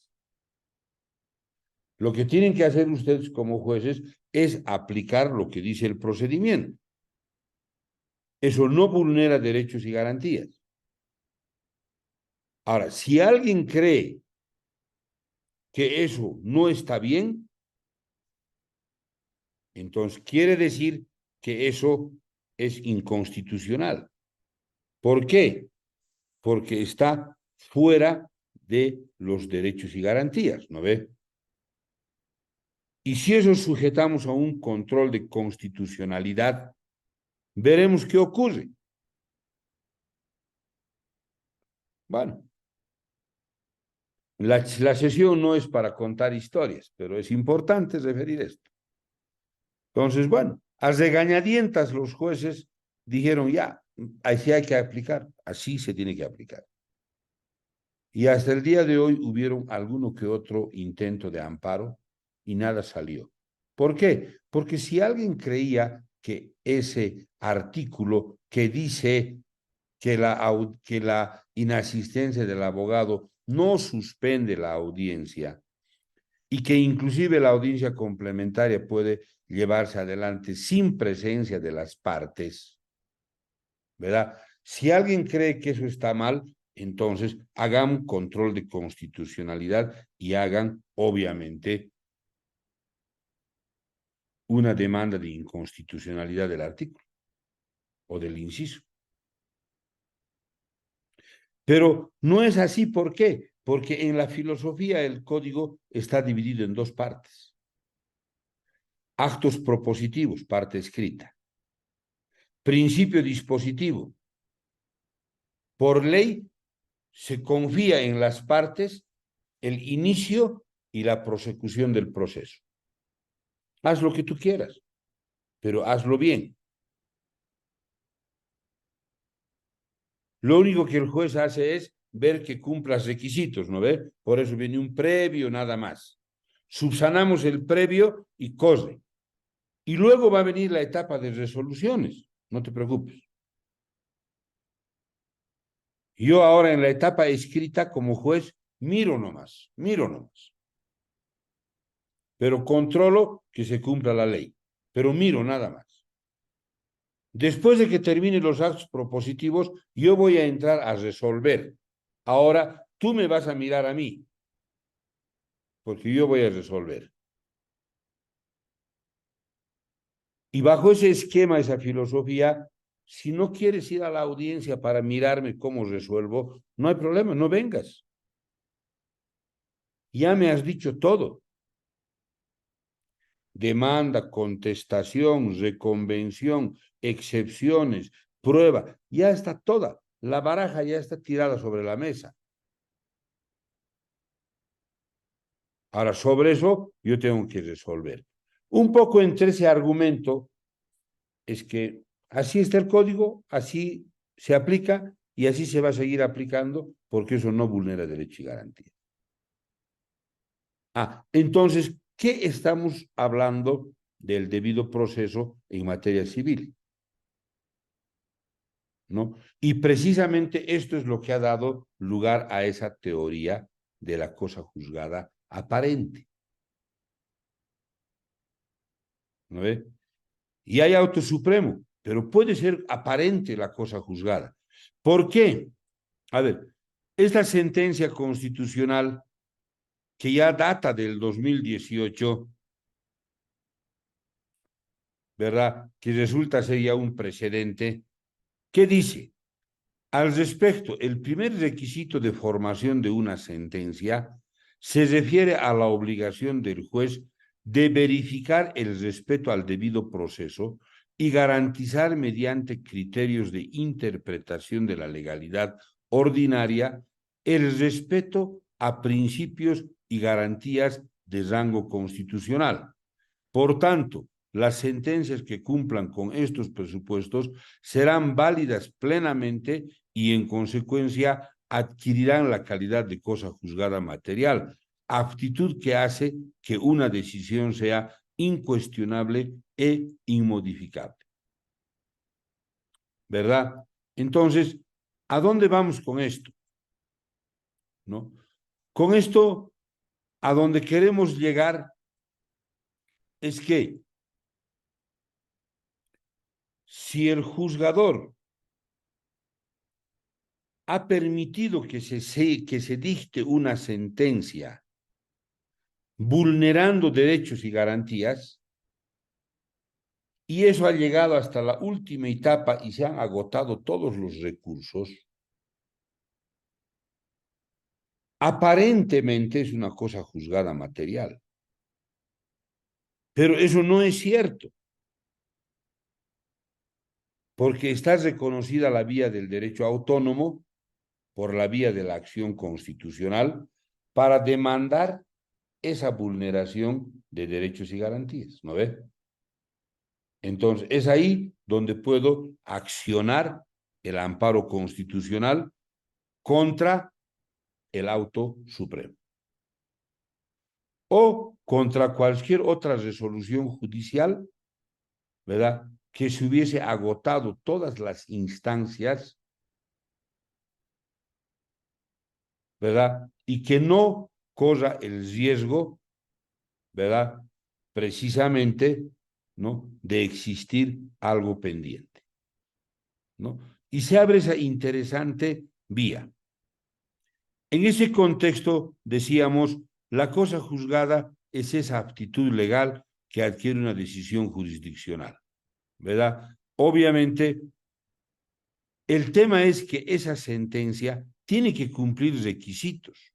Lo que tienen que hacer ustedes como jueces es aplicar lo que dice el procedimiento. Eso no vulnera derechos y garantías. Ahora, si alguien cree que eso no está bien, entonces quiere decir que eso es inconstitucional. ¿Por qué? Porque está fuera de los derechos y garantías, ¿no ve? Y si eso sujetamos a un control de constitucionalidad, veremos qué ocurre. Bueno, la sesión no es para contar historias, pero es importante referir esto. Entonces, bueno, a regañadientas los jueces dijeron, ya, así hay que aplicar, así se tiene que aplicar. Y hasta el día de hoy hubieron alguno que otro intento de amparo y nada salió. ¿Por qué? Porque si alguien creía que ese artículo que dice que la inasistencia del abogado no suspende la audiencia y que inclusive la audiencia complementaria puede llevarse adelante sin presencia de las partes, ¿verdad? Si alguien cree que eso está mal, entonces hagan control de constitucionalidad y hagan, obviamente, una demanda de inconstitucionalidad del artículo o del inciso. Pero no es así, ¿por qué? Porque en la filosofía el código está dividido en dos partes. Actos propositivos, parte escrita. Principio dispositivo. Por ley, se confía en las partes el inicio y la prosecución del proceso. Haz lo que tú quieras, pero hazlo bien. Lo único que el juez hace es ver que cumplas requisitos, ¿no ve? Por eso viene un previo, nada más. Subsanamos el previo y corre. Y luego va a venir la etapa de resoluciones, no te preocupes. Yo ahora en la etapa escrita como juez miro nomás. Pero controlo que se cumpla la ley, pero miro nada más. Después de que termine los actos propositivos, yo voy a entrar a resolver. Ahora tú me vas a mirar a mí, porque yo voy a resolver. Y bajo ese esquema, esa filosofía, si no quieres ir a la audiencia para mirarme cómo resuelvo, no hay problema, no vengas. Ya me has dicho todo. Demanda, contestación, reconvención, excepciones, prueba, ya está toda. La baraja ya está tirada sobre la mesa. Ahora, sobre eso yo tengo que resolver. Un poco entre ese argumento es que así está el código, así se aplica y así se va a seguir aplicando porque eso no vulnera derecho y garantía. Entonces, ¿qué estamos hablando del debido proceso en materia civil? ¿No? Y precisamente esto es lo que ha dado lugar a esa teoría de la cosa juzgada aparente. ¿No ve? Y hay auto supremo, pero puede ser aparente la cosa juzgada. ¿Por qué? A ver, esta sentencia constitucional que ya data del 2018, ¿verdad? Que resulta ser ya un precedente, ¿qué dice? Al respecto, el primer requisito de formación de una sentencia se refiere a la obligación del juez de verificar el respeto al debido proceso y garantizar mediante criterios de interpretación de la legalidad ordinaria el respeto a principios y garantías de rango constitucional. Por tanto, las sentencias que cumplan con estos presupuestos serán válidas plenamente y, en consecuencia, adquirirán la calidad de cosa juzgada material, aptitud que hace que una decisión sea incuestionable e inmodificable. ¿Verdad? Entonces, ¿a dónde vamos con esto? ¿No? Con esto, a donde queremos llegar es que si el juzgador ha permitido que se dicte una sentencia vulnerando derechos y garantías, y eso ha llegado hasta la última etapa y se han agotado todos los recursos, aparentemente es una cosa juzgada material. Pero eso no es cierto, porque está reconocida la vía del derecho autónomo por la vía de la acción constitucional para demandar esa vulneración de derechos y garantías, ¿no ve? Entonces, es ahí donde puedo accionar el amparo constitucional contra el auto supremo o contra cualquier otra resolución judicial, ¿verdad? Que se hubiese agotado todas las instancias, ¿verdad? Y que no corra el riesgo, ¿verdad? Precisamente, ¿no? De existir algo pendiente, ¿no? Y se abre esa interesante vía. En ese contexto, decíamos, la cosa juzgada es esa aptitud legal que adquiere una decisión jurisdiccional, ¿verdad? Obviamente, el tema es que esa sentencia tiene que cumplir requisitos.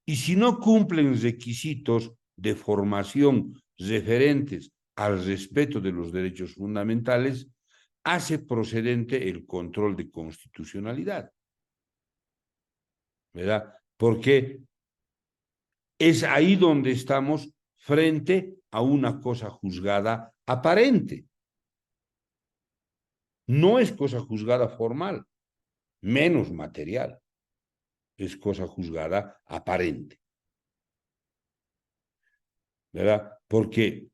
Y si no cumplen requisitos de formación referentes al respeto de los derechos fundamentales, hace procedente el control de constitucionalidad, ¿verdad? Porque es ahí donde estamos frente a una cosa juzgada aparente. No es cosa juzgada formal, menos material. Es cosa juzgada aparente, ¿verdad? Porque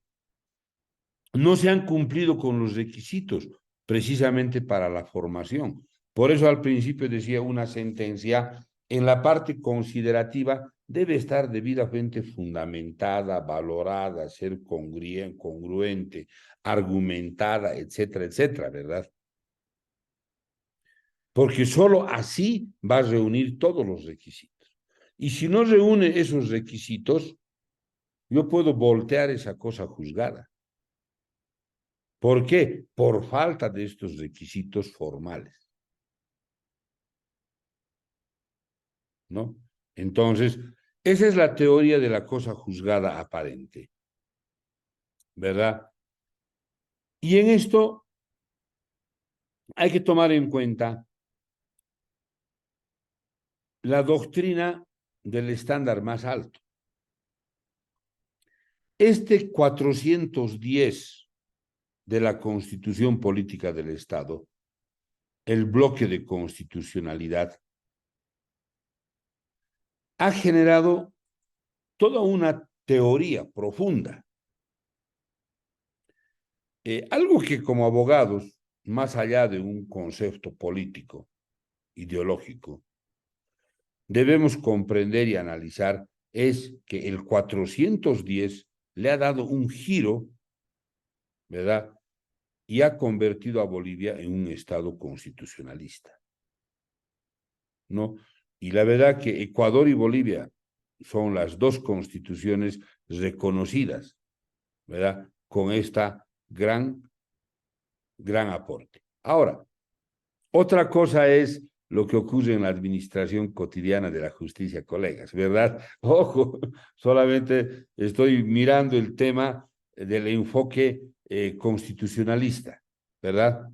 no se han cumplido con los requisitos precisamente para la formación. Por eso al principio decía una sentencia, en la parte considerativa debe estar debidamente fundamentada, valorada, ser congruente, argumentada, etcétera, etcétera, ¿verdad? Porque solo así va a reunir todos los requisitos. Y si no reúne esos requisitos, yo puedo voltear esa cosa juzgada. ¿Por qué? Por falta de estos requisitos formales, ¿no? Entonces, esa es la teoría de la cosa juzgada aparente, ¿verdad? Y en esto hay que tomar en cuenta la doctrina del estándar más alto. Este 410 de la Constitución Política del Estado, el bloque de constitucionalidad, ha generado toda una teoría profunda. Algo que como abogados, más allá de un concepto político, ideológico, debemos comprender y analizar es que el 410 le ha dado un giro, ¿verdad? Y ha convertido a Bolivia en un Estado constitucionalista, ¿no? Y la verdad que Ecuador y Bolivia son las dos constituciones reconocidas, ¿verdad? Con esta gran aporte. Ahora, otra cosa es lo que ocurre en la administración cotidiana de la justicia, colegas, ¿verdad? Ojo, solamente estoy mirando el tema del enfoque constitucionalista, ¿verdad?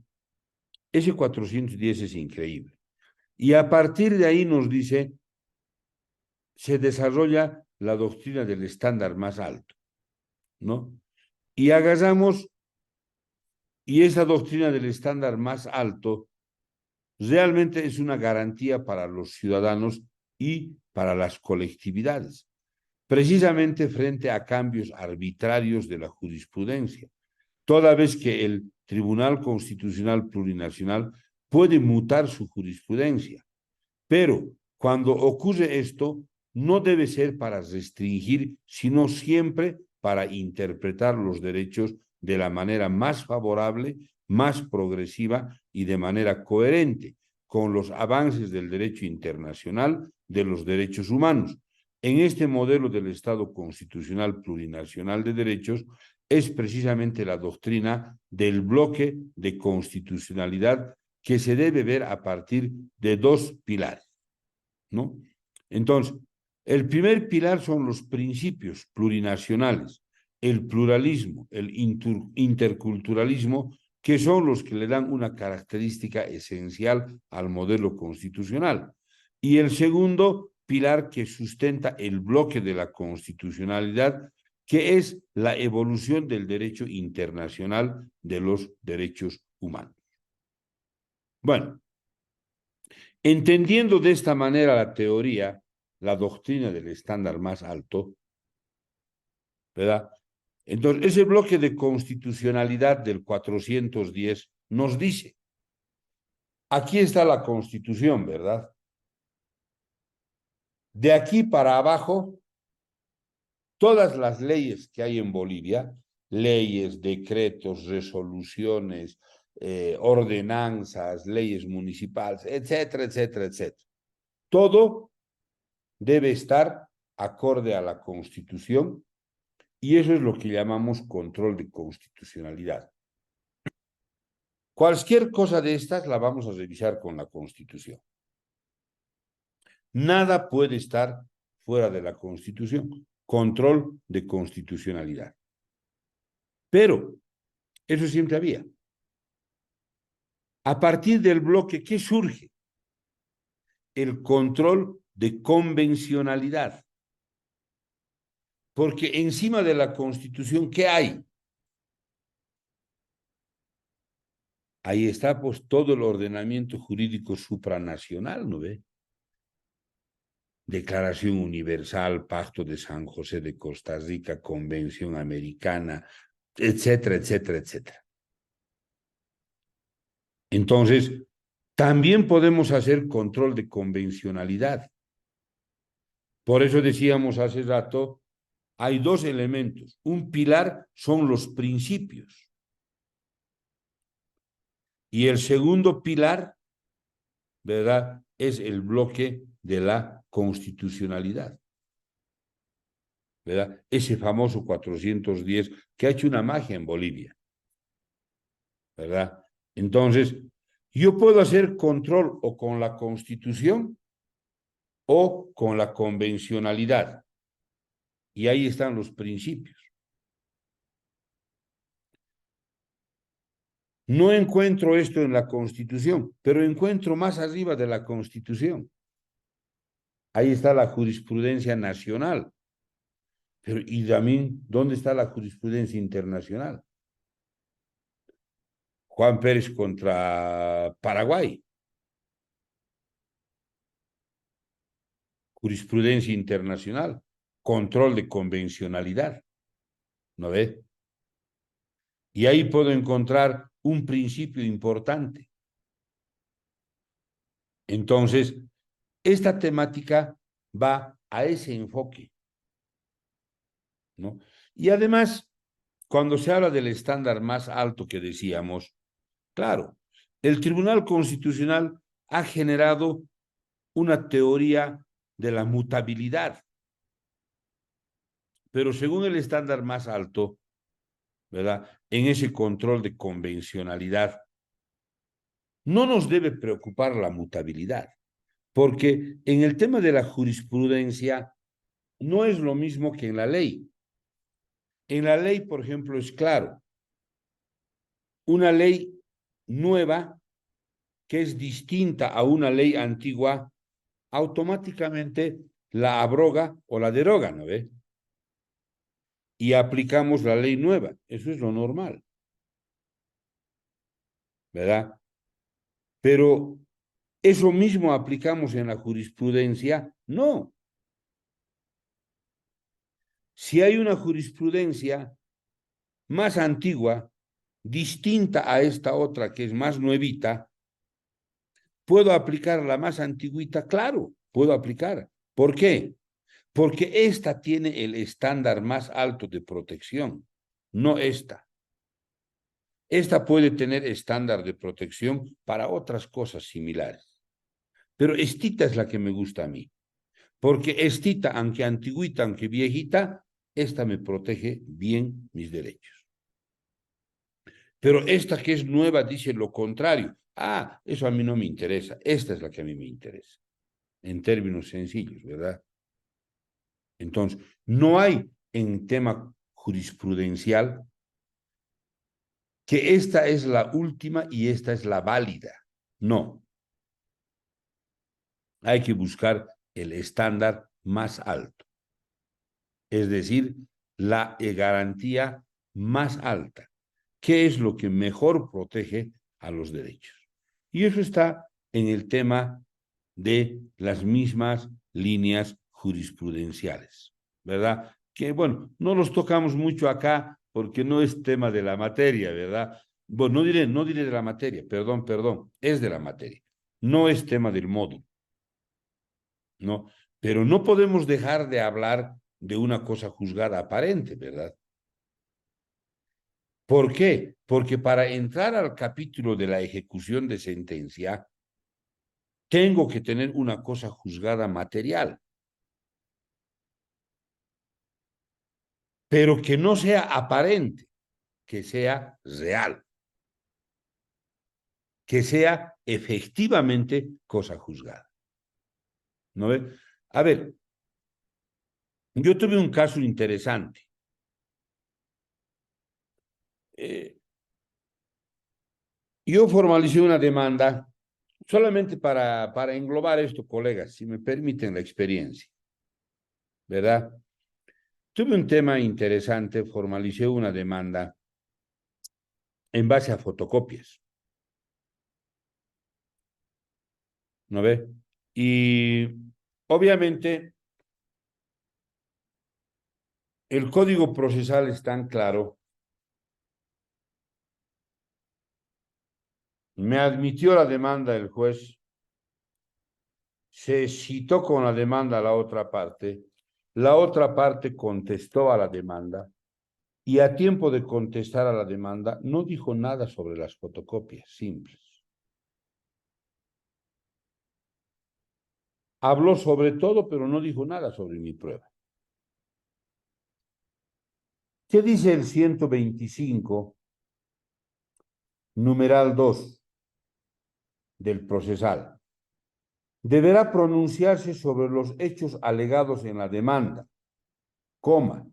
Ese 410 es increíble. Y a partir de ahí nos dice, se desarrolla la doctrina del estándar más alto, ¿no? Y agarramos, y esa doctrina del estándar más alto realmente es una garantía para los ciudadanos y para las colectividades, precisamente frente a cambios arbitrarios de la jurisprudencia, toda vez que el Tribunal Constitucional Plurinacional puede mutar su jurisprudencia. Pero cuando ocurre esto, no debe ser para restringir, sino siempre para interpretar los derechos de la manera más favorable, más progresiva y de manera coherente con los avances del derecho internacional de los derechos humanos. En este modelo del Estado constitucional plurinacional de derechos es precisamente la doctrina del bloque de constitucionalidad que se debe ver a partir de dos pilares, ¿no? Entonces, el primer pilar son los principios plurinacionales, el pluralismo, el interculturalismo, que son los que le dan una característica esencial al modelo constitucional. Y el segundo pilar que sustenta el bloque de la constitucionalidad, que es la evolución del derecho internacional de los derechos humanos. Bueno, entendiendo de esta manera la teoría, la doctrina del estándar más alto, ¿verdad? Entonces, ese bloque de constitucionalidad del 410 nos dice, aquí está la Constitución, ¿verdad? De aquí para abajo, todas las leyes que hay en Bolivia, leyes, decretos, resoluciones, ordenanzas, leyes municipales, etcétera, etcétera, etcétera. Todo debe estar acorde a la Constitución y eso es lo que llamamos control de constitucionalidad. Cualquier cosa de estas la vamos a revisar con la Constitución. Nada puede estar fuera de la Constitución. Control de constitucionalidad. Pero eso siempre había. A partir del bloque, ¿qué surge? El control de convencionalidad. Porque encima de la Constitución, ¿qué hay? Ahí está pues todo el ordenamiento jurídico supranacional, ¿no ve? Declaración Universal, Pacto de San José de Costa Rica, Convención Americana, etcétera, etcétera, etcétera. Entonces, también podemos hacer control de convencionalidad. Por eso decíamos hace rato, hay dos elementos. Un pilar son los principios. Y el segundo pilar, ¿verdad?, es el bloque de la constitucionalidad, ¿verdad? Ese famoso 410 que ha hecho una magia en Bolivia. ¿verdad? Entonces, yo puedo hacer control o con la Constitución o con la convencionalidad. Y ahí están los principios. No encuentro esto en la Constitución, pero encuentro más arriba de la Constitución. Ahí está la jurisprudencia nacional. Pero, y también, ¿dónde está la jurisprudencia internacional? Juan Pérez contra Paraguay. Jurisprudencia internacional. Control de convencionalidad. ¿No ve? Y ahí puedo encontrar un principio importante. Entonces, esta temática va a ese enfoque, ¿no? Y además, cuando se habla del estándar más alto que decíamos, claro, el Tribunal Constitucional ha generado una teoría de la mutabilidad, pero según el estándar más alto, ¿verdad? En ese control de convencionalidad, no nos debe preocupar la mutabilidad, porque en el tema de la jurisprudencia no es lo mismo que en la ley. En la ley, por ejemplo, es claro, una ley nueva que es distinta a una ley antigua, automáticamente la abroga o la deroga, ¿no ve? Y aplicamos la ley nueva. Eso es lo normal, ¿verdad? Pero eso mismo aplicamos en la jurisprudencia, no. Si hay una jurisprudencia más antigua, distinta a esta otra que es más nuevita, ¿puedo aplicar la más antigüita? Claro, puedo aplicar. ¿Por qué? Porque esta tiene el estándar más alto de protección, no esta. Esta puede tener estándar de protección para otras cosas similares. Pero estita es la que me gusta a mí. Porque estita, aunque antigüita, aunque viejita, esta me protege bien mis derechos. Pero esta que es nueva dice lo contrario. Ah, eso a mí no me interesa. Esta es la que a mí me interesa. En términos sencillos, ¿verdad? Entonces, no hay en tema jurisprudencial que esta es la última y esta es la válida. No, hay que buscar el estándar más alto, es decir, la garantía más alta. ¿Qué es lo que mejor protege a los derechos? Y eso está en el tema de las mismas líneas jurisprudenciales, ¿verdad? Que bueno, no los tocamos mucho acá porque no es tema de la materia, ¿verdad? Bueno, no diré de la materia, perdón, es de la materia. No es tema del módulo, ¿no? Pero no podemos dejar de hablar de una cosa juzgada aparente, ¿verdad? ¿Por qué? Porque para entrar al capítulo de la ejecución de sentencia, tengo que tener una cosa juzgada material, pero que no sea aparente, que sea real, que sea efectivamente cosa juzgada. ¿No ve? A ver, yo tuve un caso interesante. Eh, yo formalicé una demanda solamente para englobar esto, colegas, si me permiten la experiencia, ¿verdad? Tuve un tema interesante, formalicé una demanda en base a fotocopias, ¿no ve? Y obviamente el código procesal es tan claro, me admitió la demanda el juez, se citó con la demanda a la otra parte contestó a la demanda y a tiempo de contestar a la demanda no dijo nada sobre las fotocopias simples. Habló sobre todo, pero no dijo nada sobre mi prueba. ¿Qué dice el 125 numeral 2 del procesal, deberá pronunciarse sobre los hechos alegados en la demanda, coma,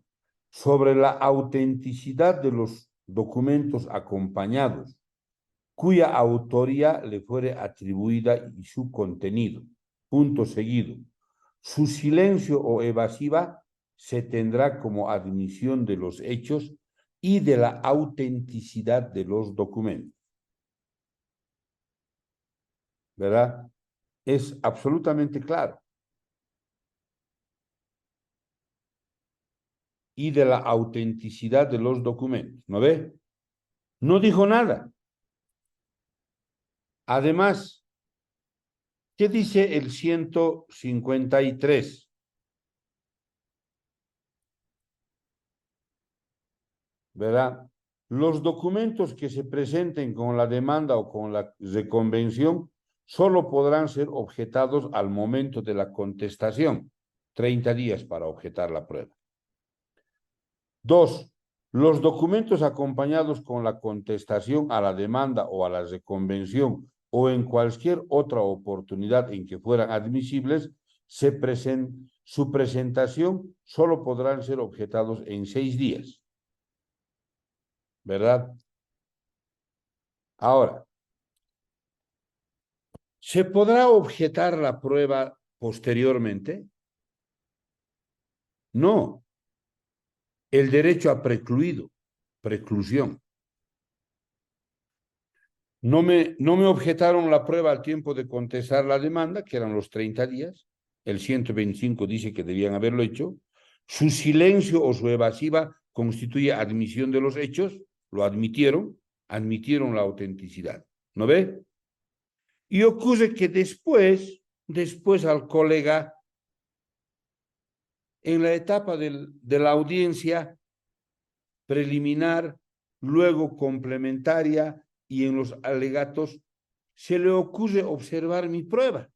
sobre la autenticidad de los documentos acompañados, cuya autoría le fuere atribuida y su contenido. Punto seguido. Su silencio o evasiva se tendrá como admisión de los hechos y de la autenticidad de los documentos. ¿Verdad? Es absolutamente claro. Y de la autenticidad de los documentos. ¿No ve? No dijo nada. Además, ¿qué dice el 153? ¿Verdad? Los documentos que se presenten con la demanda o con la reconvención solo podrán ser objetados al momento de la contestación. 30 días para objetar la prueba. 2. Los documentos acompañados con la contestación a la demanda o a la reconvención o en cualquier otra oportunidad en que fueran admisibles, su presentación solo podrán ser objetados en 6 días. ¿Verdad? Ahora, ¿se podrá objetar la prueba posteriormente? No. El derecho a preclusión. No me objetaron la prueba al tiempo de contestar la demanda, que eran los 30 días. El 125 dice que debían haberlo hecho. Su silencio o su evasiva constituye admisión de los hechos. Lo admitieron la autenticidad. ¿No ve? Y ocurre que después al colega, en la etapa de la audiencia preliminar, luego complementaria y en los alegatos, se le ocurre observar mi prueba.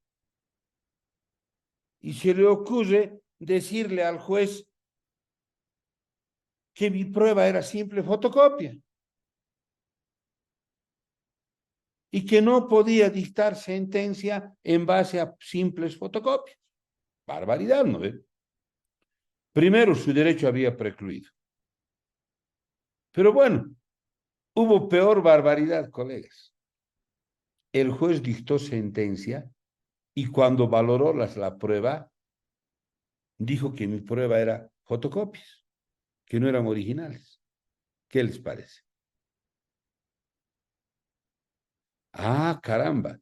Y se le ocurre decirle al juez que mi prueba era simple fotocopia y que no podía dictar sentencia en base a simples fotocopias. Barbaridad, ¿no ve? Primero, su derecho había precluido. Pero bueno, hubo peor barbaridad, colegas. El juez dictó sentencia y cuando valoró la prueba, dijo que mi prueba era fotocopias, que no eran originales. ¿Qué les parece? Ah, caramba.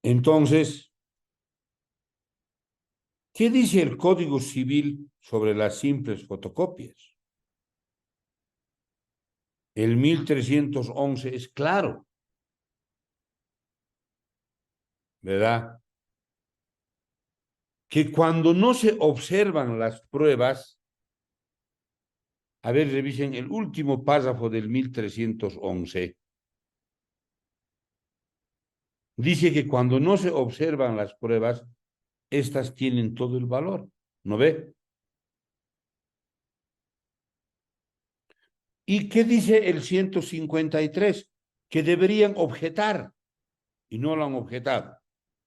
Entonces, ¿qué dice el Código Civil sobre las simples fotocopias? El 1311 es claro, ¿verdad? Que cuando no se observan las pruebas, a ver, revisen el último párrafo del 1311. Dice que cuando no se observan las pruebas, estas tienen todo el valor, ¿no ve? ¿Y qué dice el 153? Que deberían objetar y no lo han objetado.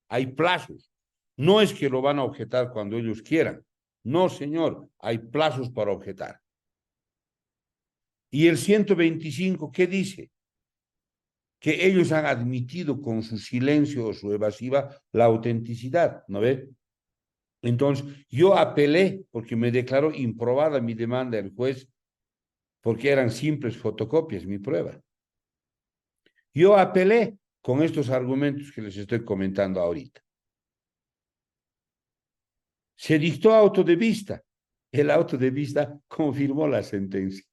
Hay plazos. No es que lo van a objetar cuando ellos quieran. No, señor, hay plazos para objetar. Y el 125, ¿qué dice? Que ellos han admitido con su silencio o su evasiva la autenticidad, ¿no ve? Entonces, yo apelé porque me declaró improbada mi demanda el juez porque eran simples fotocopias, mi prueba. Yo apelé con estos argumentos que les estoy comentando ahorita. Se dictó auto de vista. El auto de vista confirmó la sentencia.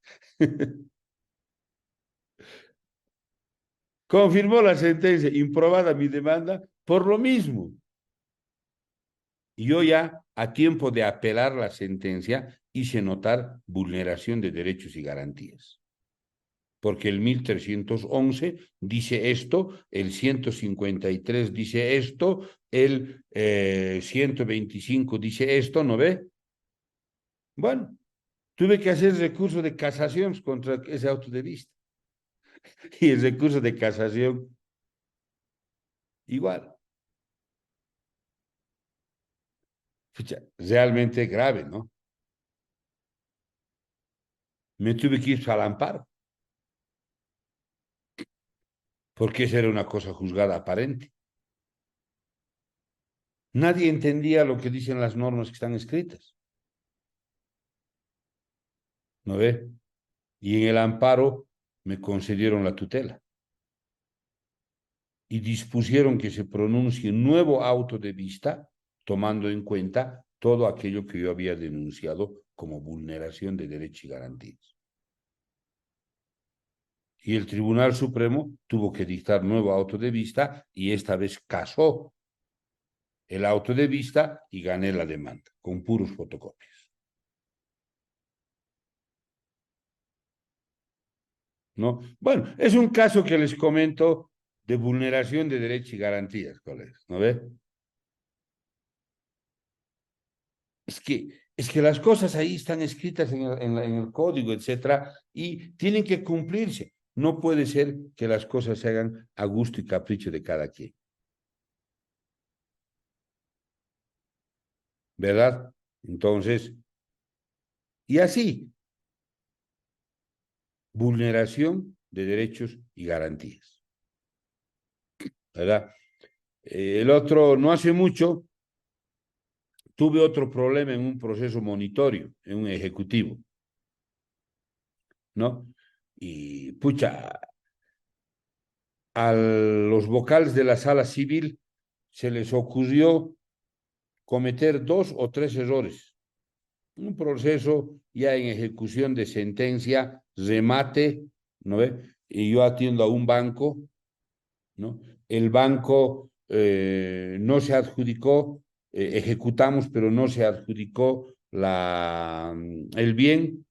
Confirmó la sentencia, improbada mi demanda por lo mismo. Y yo ya, a tiempo de apelar la sentencia, hice notar vulneración de derechos y garantías. Porque el 1311 dice esto, el 153 dice esto, el 125 dice esto, ¿no ve? Bueno, tuve que hacer recurso de casación contra ese auto de vista. Y el recurso de casación, igual. Pucha, realmente grave, ¿no? Me tuve que ir al amparo, porque esa era una cosa juzgada aparente. Nadie entendía lo que dicen las normas que están escritas, ¿no ve? Y en el amparo me concedieron la tutela y dispusieron que se pronuncie un nuevo auto de vista, tomando en cuenta todo aquello que yo había denunciado como vulneración de derechos y garantías. Y el Tribunal Supremo tuvo que dictar nuevo auto de vista y esta vez casó el auto de vista y gané la demanda con puros fotocopias, ¿no? Bueno, es un caso que les comento de vulneración de derechos y garantías, colegas, ¿no ve? Es que las cosas ahí están escritas en el código, etcétera, y tienen que cumplirse. No puede ser que las cosas se hagan a gusto y capricho de cada quien, ¿verdad? Entonces, y así, vulneración de derechos y garantías, ¿verdad? El otro, no hace mucho, tuve otro problema en un proceso monitorio, en un ejecutivo, ¿no? Y pucha, a los vocales de la sala civil se les ocurrió cometer 2 o 3 errores. Un proceso ya en ejecución de sentencia, remate, ¿no ve? Y yo atiendo a un banco, ¿no? El banco no se adjudicó, ejecutamos, pero no se adjudicó el bien,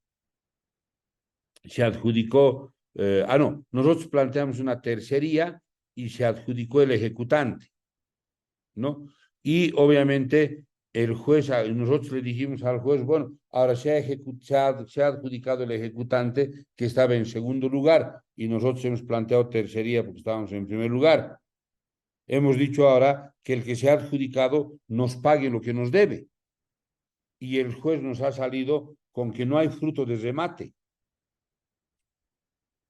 se adjudicó, no, nosotros planteamos una tercería y se adjudicó el ejecutante, ¿no? Y obviamente el juez, nosotros le dijimos al juez, bueno, ahora se ha adjudicado el ejecutante que estaba en segundo lugar y nosotros hemos planteado tercería porque estábamos en primer lugar. Hemos dicho ahora que el que se ha adjudicado nos pague lo que nos debe. Y el juez nos ha salido con que no hay fruto de remate,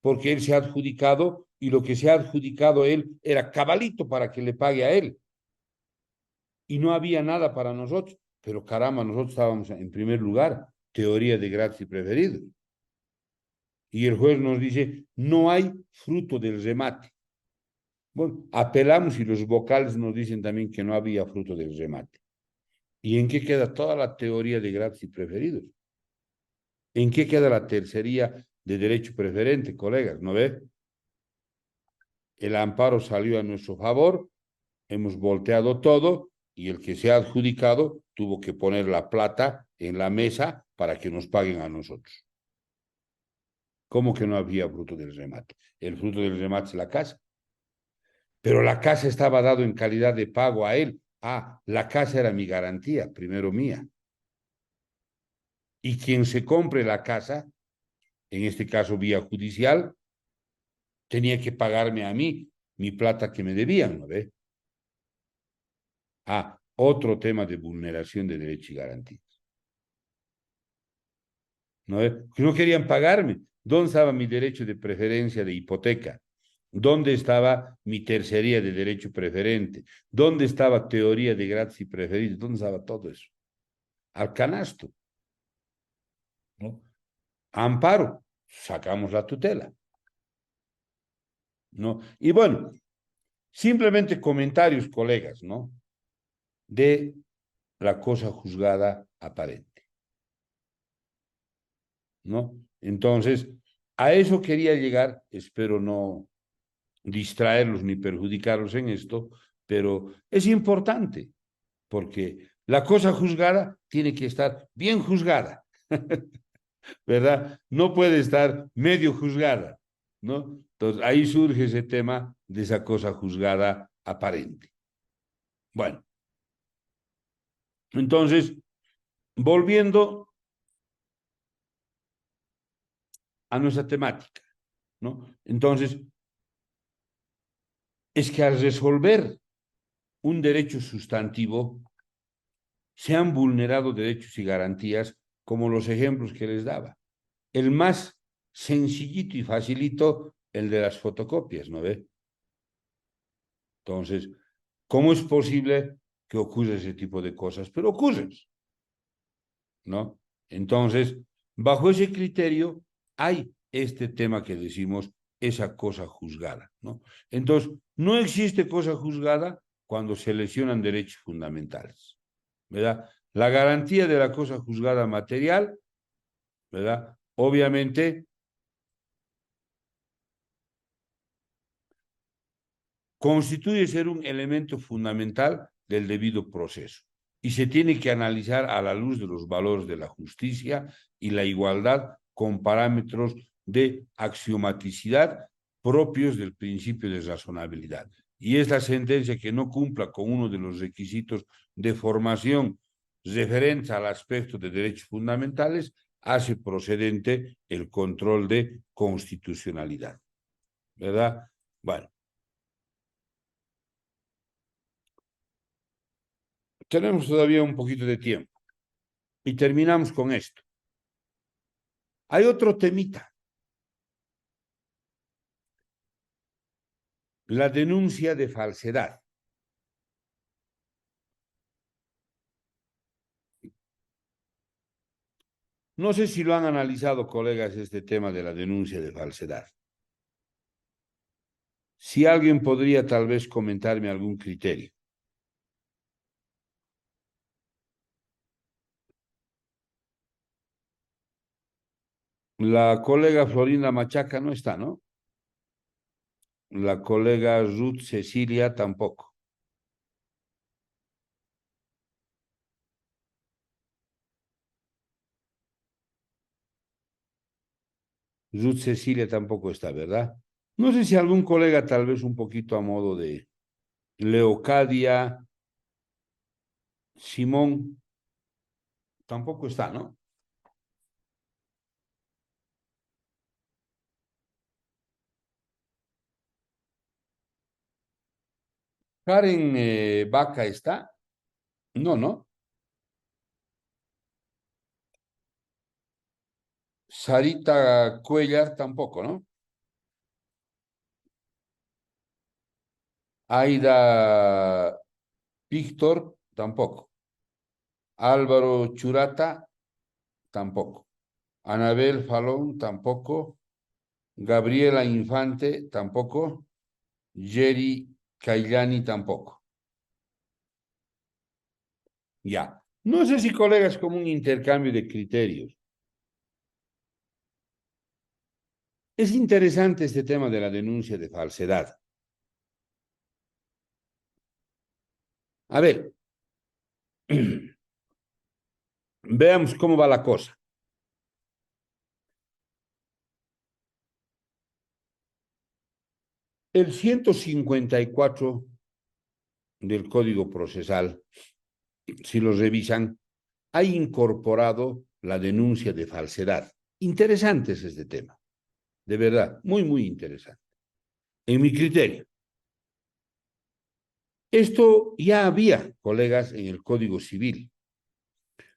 porque él se ha adjudicado y lo que se ha adjudicado él era cabalito para que le pague a él. Y no había nada para nosotros. Pero caramba, nosotros estábamos en primer lugar, teoría de gratis y preferido. Y el juez nos dice, no hay fruto del remate. Bueno, apelamos y los vocales nos dicen también que no había fruto del remate. ¿Y en qué queda toda la teoría de gratis y preferidos? ¿En qué queda la tercería de derecho preferente, colegas? ¿No ve? El amparo salió a nuestro favor, hemos volteado todo y el que se ha adjudicado tuvo que poner la plata en la mesa para que nos paguen a nosotros. ¿Cómo que no había fruto del remate? El fruto del remate es la casa. Pero la casa estaba dado en calidad de pago a él. Ah, la casa era mi garantía, primero mía. Y quien se compre la casa, en este caso vía judicial, tenía que pagarme a mí mi plata que me debían, ¿no ve? Ah, otro tema de vulneración de derechos y garantías, ¿no ve? Que no querían pagarme. ¿Dónde estaba mi derecho de preferencia de hipoteca? ¿Dónde estaba mi tercería de derecho preferente? ¿Dónde estaba teoría de gratis y preferidos? ¿Dónde estaba todo eso? Al canasto, ¿no? Amparo, sacamos la tutela, ¿no? Y bueno, simplemente comentarios, colegas, ¿no? De la cosa juzgada aparente, ¿no? Entonces, a eso quería llegar, espero no distraerlos ni perjudicarlos en esto, pero es importante porque la cosa juzgada tiene que estar bien juzgada, ¿verdad? No puede estar medio juzgada, ¿no? Entonces ahí surge ese tema de esa cosa juzgada aparente. Bueno, entonces, volviendo a nuestra temática, ¿no? Entonces, es que al resolver un derecho sustantivo, se han vulnerado derechos y garantías, como los ejemplos que les daba. El más sencillito y facilito, el de las fotocopias, ¿no ve? Entonces, ¿cómo es posible que ocurra ese tipo de cosas? Pero ocurren, ¿no? Entonces, bajo ese criterio, hay este tema que decimos, esa cosa juzgada, ¿no? Entonces, no existe cosa juzgada cuando se lesionan derechos fundamentales, ¿verdad? La garantía de la cosa juzgada material, ¿verdad? Obviamente constituye ser un elemento fundamental del debido proceso y se tiene que analizar a la luz de los valores de la justicia y la igualdad con parámetros de axiomaticidad propios del principio de razonabilidad. Y esta sentencia que no cumpla con uno de los requisitos de formación referentes al aspecto de derechos fundamentales hace procedente el control de constitucionalidad, ¿verdad? Bueno. Tenemos todavía un poquito de tiempo y terminamos con esto. Hay otro temita, la denuncia de falsedad. No sé si lo han analizado, colegas, este tema de la denuncia de falsedad. Si alguien podría tal vez comentarme algún criterio. La colega Florinda Machaca no está, ¿no? La colega Ruth Cecilia tampoco. Ruth Cecilia tampoco está, ¿verdad? No sé si algún colega tal vez un poquito a modo de Leocadia, Simón, tampoco está, ¿no? Karen Vaca está. No, no. Sarita Cuellar tampoco, ¿no? Aida Víctor tampoco. Álvaro Churata tampoco. Anabel Falón tampoco. Gabriela Infante tampoco. Jerry Caillani tampoco. Ya. No sé si colegas como un intercambio de criterios. Es interesante este tema de la denuncia de falsedad. A ver, veamos cómo va la cosa. El 154 del Código Procesal, si lo revisan, ha incorporado la denuncia de falsedad. Interesante es este tema, de verdad, muy, muy interesante. En mi criterio, esto ya había, colegas, en el Código Civil.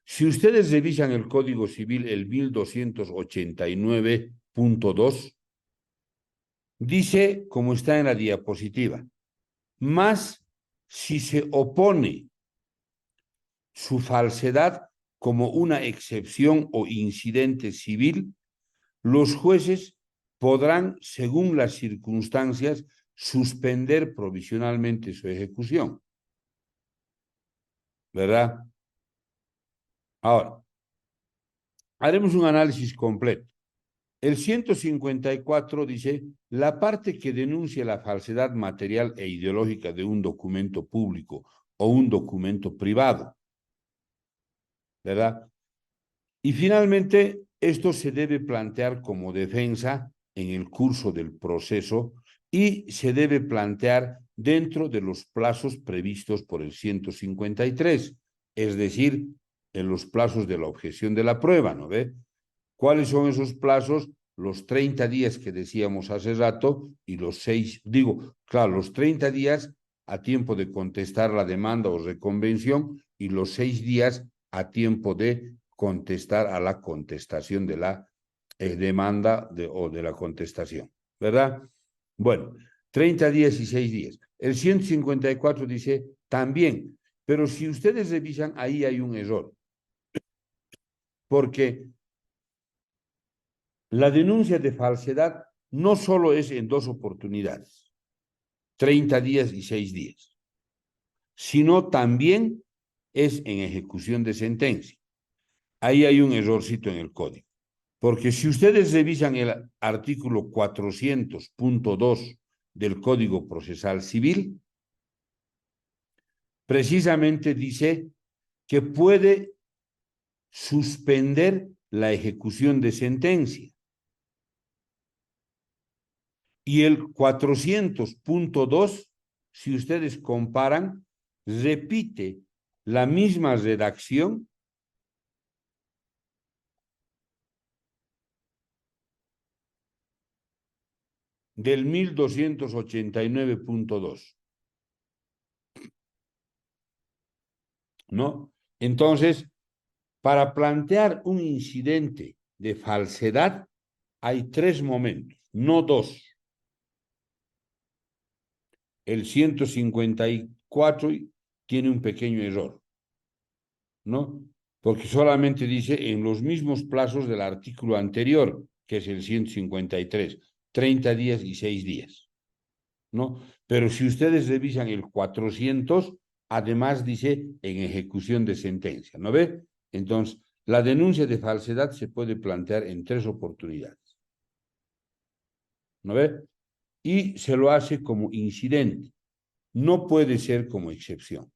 Si ustedes revisan el Código Civil, el 1289.2, dice, como está en la diapositiva, más si se opone su falsedad como una excepción o incidente civil, los jueces podrán, según las circunstancias, suspender provisionalmente su ejecución. ¿Verdad? Ahora, haremos un análisis completo. El 154 dice, la parte que denuncia la falsedad material e ideológica de un documento público o un documento privado, ¿verdad? Y finalmente, esto se debe plantear como defensa en el curso del proceso y se debe plantear dentro de los plazos previstos por el 153, es decir, en los plazos de la objeción de la prueba, ¿no ve? ¿Cuáles son esos plazos? los 30 días que decíamos hace rato y los 6, digo, claro, los 30 días a tiempo de contestar la demanda o reconvención y los 6 días a tiempo de contestar a la contestación de la demanda o de la contestación, ¿verdad? Bueno, 30 días y 6 días. El 154 dice también, pero si ustedes revisan, ahí hay un error, porque la denuncia de falsedad no solo es en dos oportunidades, 30 días y 6 días, sino también es en ejecución de sentencia. Ahí hay un errorcito en el código, porque si ustedes revisan el artículo 400.2 del Código Procesal Civil, precisamente dice que puede suspender la ejecución de sentencia. Y el 400.2, si ustedes comparan, repite la misma redacción del 1289.2, ¿no? Entonces, para plantear un incidente de falsedad hay tres momentos, no dos. El 154 tiene un pequeño error, ¿no? Porque solamente dice en los mismos plazos del artículo anterior, que es el 153, 30 días y 6 días, ¿no? Pero si ustedes revisan el 400, además dice en ejecución de sentencia, ¿no ve? Entonces, la denuncia de falsedad se puede plantear en tres oportunidades, ¿no ve? Y se lo hace como incidente, no puede ser como excepción,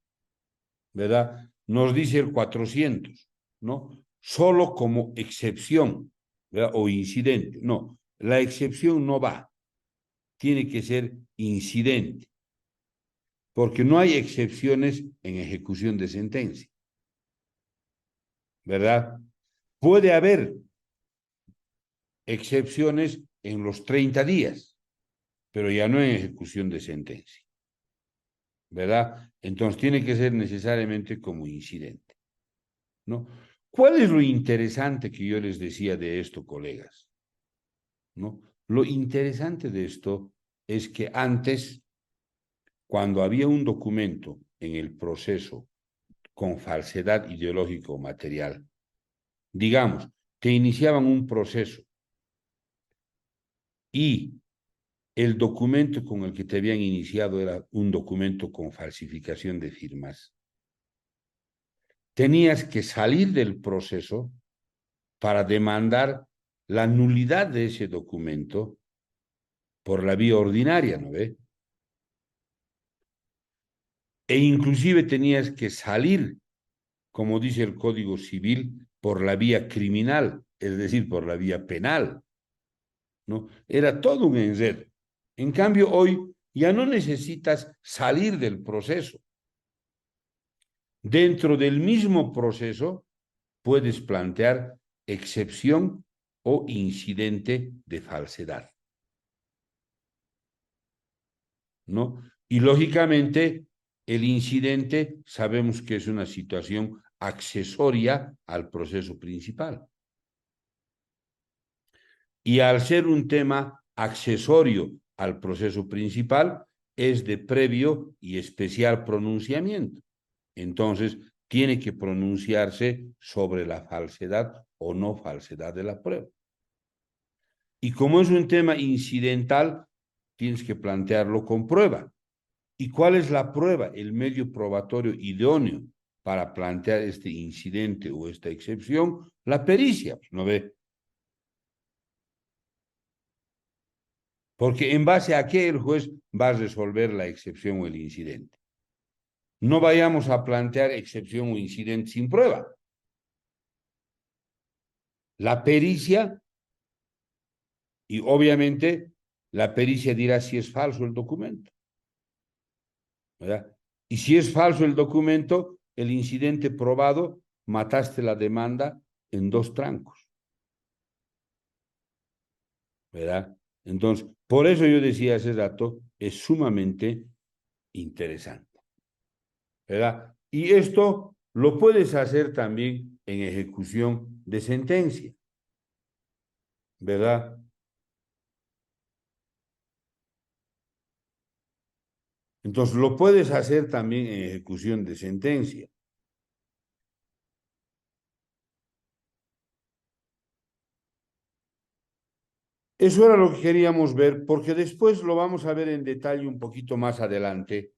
¿verdad? Nos dice el 400, ¿no? Solo como excepción, ¿verdad? O incidente, no, la excepción no va, tiene que ser incidente, porque no hay excepciones en ejecución de sentencia, ¿verdad? Puede haber excepciones en los 30 días, pero ya no en ejecución de sentencia, ¿verdad? Entonces tiene que ser necesariamente como incidente, ¿no? ¿Cuál es lo interesante que yo les decía de esto, colegas? ¿No? Lo interesante de esto es que antes, cuando había un documento en el proceso con falsedad ideológica o material, digamos, te iniciaban un proceso y el documento con el que te habían iniciado era un documento con falsificación de firmas, tenías que salir del proceso para demandar la nulidad de ese documento por la vía ordinaria, ¿no ve? E inclusive tenías que salir, como dice el Código Civil, por la vía criminal, es decir, por la vía penal, ¿no? Era todo un enredo. En cambio, hoy ya no necesitas salir del proceso. Dentro del mismo proceso puedes plantear excepción o incidente de falsedad, ¿no? Y lógicamente, el incidente sabemos que es una situación accesoria al proceso principal. Y al ser un tema accesorio al proceso principal, es de previo y especial pronunciamiento. Entonces, tiene que pronunciarse sobre la falsedad o no falsedad de la prueba. Y como es un tema incidental, tienes que plantearlo con prueba. ¿Y cuál es la prueba? El medio probatorio idóneo para plantear este incidente o esta excepción, la pericia, ¿no ve? Porque en base a qué el juez va a resolver la excepción o el incidente. No vayamos a plantear excepción o incidente sin prueba. La pericia, y obviamente la pericia dirá si es falso el documento, ¿verdad? Y si es falso el documento, el incidente probado, mataste la demanda en dos trancos. ¿verdad? Entonces, por eso yo decía hace rato, es sumamente interesante, ¿verdad? Y esto lo puedes hacer también en ejecución de sentencia, ¿verdad? Entonces, lo puedes hacer también en ejecución de sentencia. Eso era lo que queríamos ver, porque después lo vamos a ver en detalle un poquito más adelante.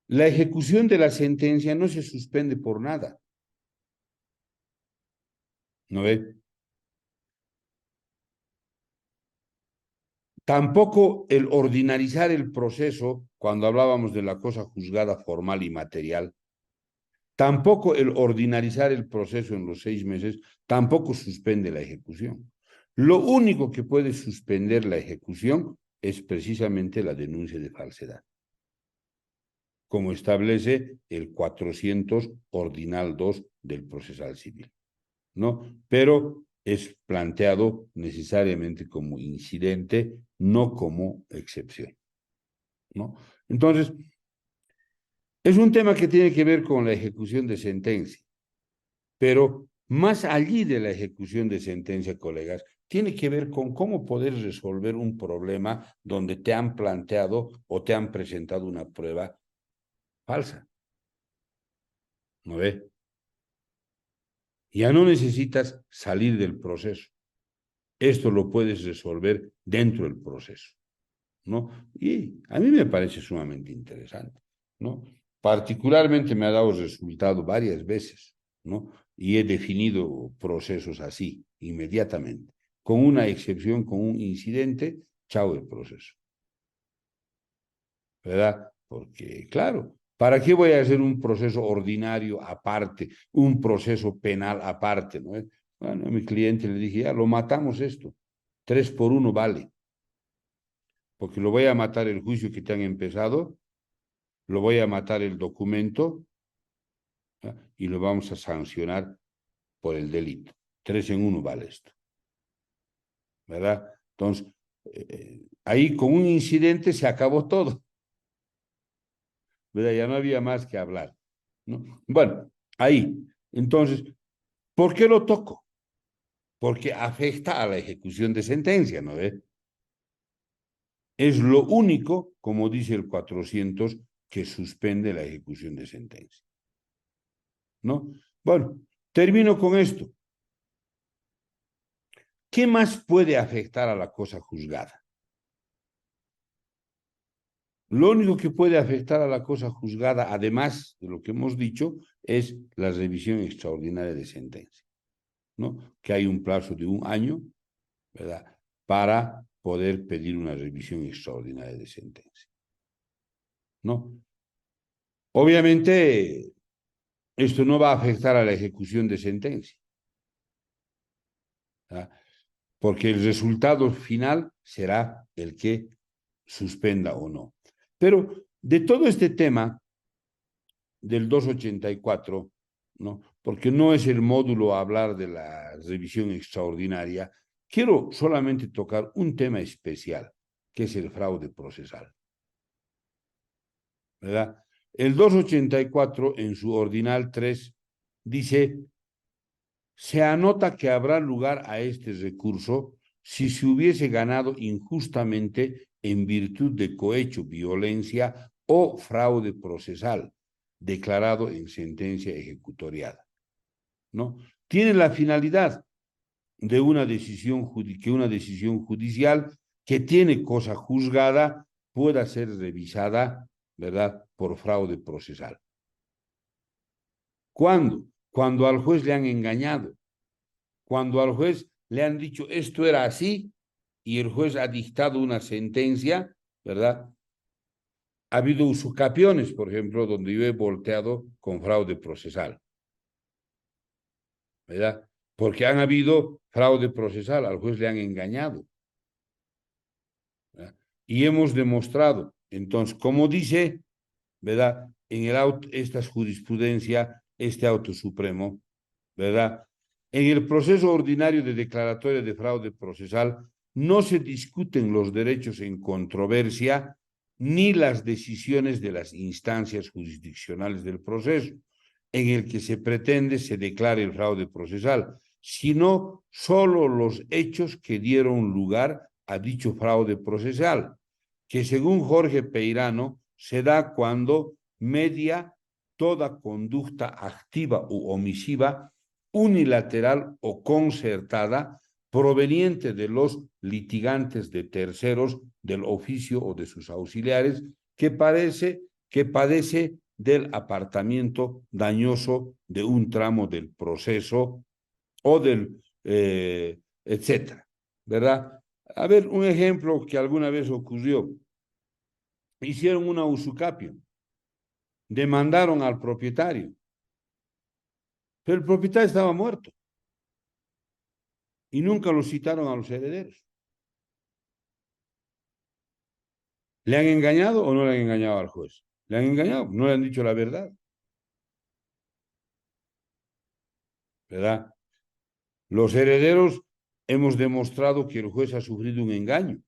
La ejecución de la sentencia no se suspende por nada, ¿no ve? Tampoco el ordinarizar el proceso, cuando hablábamos de la cosa juzgada formal y material, tampoco el ordinarizar el proceso en los 6 meses, tampoco suspende la ejecución. Lo único que puede suspender la ejecución es precisamente la denuncia de falsedad, como establece el 400 ordinal 2 del procesal civil, ¿no? Pero es planteado necesariamente como incidente, no como excepción, ¿no? Entonces, es un tema que tiene que ver con la ejecución de sentencia, pero más allí de la ejecución de sentencia, colegas, tiene que ver con cómo poder resolver un problema donde te han planteado o te han presentado una prueba falsa, ¿no ve? Ya no necesitas salir del proceso. Esto lo puedes resolver dentro del proceso, ¿no? Y a mí me parece sumamente interesante, ¿no? Particularmente me ha dado resultado varias veces, ¿no? Y he definido procesos así, inmediatamente. Con una excepción, con un incidente, chao el proceso, ¿verdad? Porque, claro, ¿para qué voy a hacer un proceso ordinario aparte, un proceso penal aparte, ¿no? Bueno, a mi cliente le dije, ya, lo matamos esto, 3 por 1 vale, porque lo voy a matar el juicio que te han empezado, lo voy a matar el documento, ¿ya? Y lo vamos a sancionar por el delito. 3 en 1 vale esto, ¿verdad? Entonces, ahí con un incidente se acabó todo, ¿verdad? Ya no había más que hablar, ¿no? Bueno, ahí. Entonces, ¿por qué lo toco? Porque afecta a la ejecución de sentencia, ¿no ve? Es lo único, como dice el 400, que suspende la ejecución de sentencia, ¿no? Bueno, termino con esto. ¿Qué más puede afectar a la cosa juzgada? Lo único que puede afectar a la cosa juzgada, además de lo que hemos dicho, es la revisión extraordinaria de sentencia, ¿no? Que hay un plazo de 1 año, ¿verdad? Para poder pedir una revisión extraordinaria de sentencia, ¿no? Obviamente, esto no va a afectar a la ejecución de sentencia, ¿verdad? Porque el resultado final será el que suspenda o no. Pero de todo este tema del 284, ¿no? Porque no es el módulo a hablar de la revisión extraordinaria, quiero solamente tocar un tema especial, que es el fraude procesal, ¿verdad? El 284 en su ordinal 3 dice, se anota que habrá lugar a este recurso si se hubiese ganado injustamente en virtud de cohecho, violencia o fraude procesal, declarado en sentencia ejecutoriada, ¿no? Tiene la finalidad de que una decisión judicial que tiene cosa juzgada pueda ser revisada, ¿verdad?, por fraude procesal. ¿Cuándo? Cuando al juez le han engañado, cuando al juez le han dicho esto era así y el juez ha dictado una sentencia, ¿verdad? Ha habido usucapiones, por ejemplo, donde yo he volteado con fraude procesal, ¿verdad? Porque han habido fraude procesal, al juez le han engañado, ¿verdad? Y hemos demostrado, entonces, como dice, ¿verdad? En el auto, esta jurisprudencia, este auto supremo, ¿verdad? En el proceso ordinario de declaratoria de fraude procesal no se discuten los derechos en controversia ni las decisiones de las instancias jurisdiccionales del proceso, en el que se pretende se declare el fraude procesal, sino solo los hechos que dieron lugar a dicho fraude procesal, que según Jorge Peirano se da cuando media toda conducta activa u omisiva, unilateral o concertada, proveniente de los litigantes de terceros, del oficio o de sus auxiliares, que padece del apartamiento dañoso de un tramo del proceso o del, etcétera, ¿verdad? A ver, un ejemplo que alguna vez ocurrió. Hicieron una usucapio, demandaron al propietario, pero el propietario estaba muerto y nunca lo citaron a los herederos. ¿Le han engañado o no le han engañado al juez? Le han engañado, no le han dicho la verdad, ¿verdad? Los herederos hemos demostrado que el juez ha sufrido un engaño.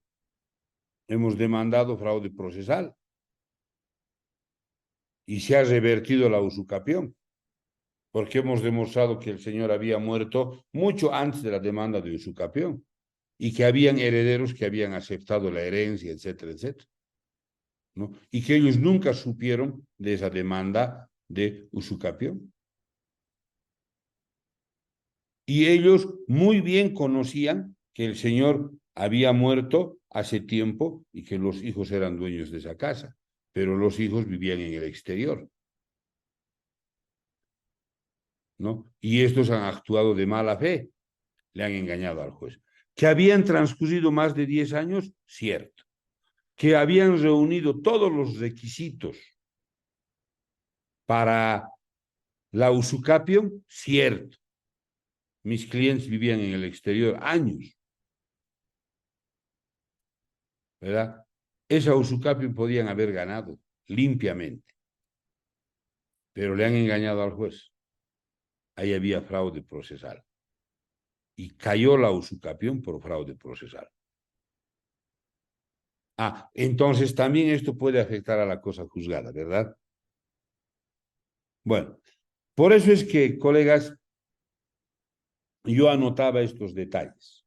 Hemos demandado fraude procesal y se ha revertido la usucapión, porque hemos demostrado que el señor había muerto mucho antes de la demanda de usucapión y que habían herederos que habían aceptado la herencia, etcétera, etcétera, ¿no? Y que ellos nunca supieron de esa demanda de usucapión. Y ellos muy bien conocían que el señor había muerto hace tiempo y que los hijos eran dueños de esa casa, pero los hijos vivían en el exterior, ¿no? Y estos han actuado de mala fe, le han engañado al juez. Que habían transcurrido más de 10 años, cierto. Que habían reunido todos los requisitos para la usucapión, cierto. Mis clientes vivían en el exterior años, ¿verdad? Esa usucapión podían haber ganado limpiamente, pero le han engañado al juez. Ahí había fraude procesal. Y cayó la usucapión por fraude procesal. Ah, entonces también esto puede afectar a la cosa juzgada, ¿verdad? Bueno, por eso es que, colegas, yo anotaba estos detalles.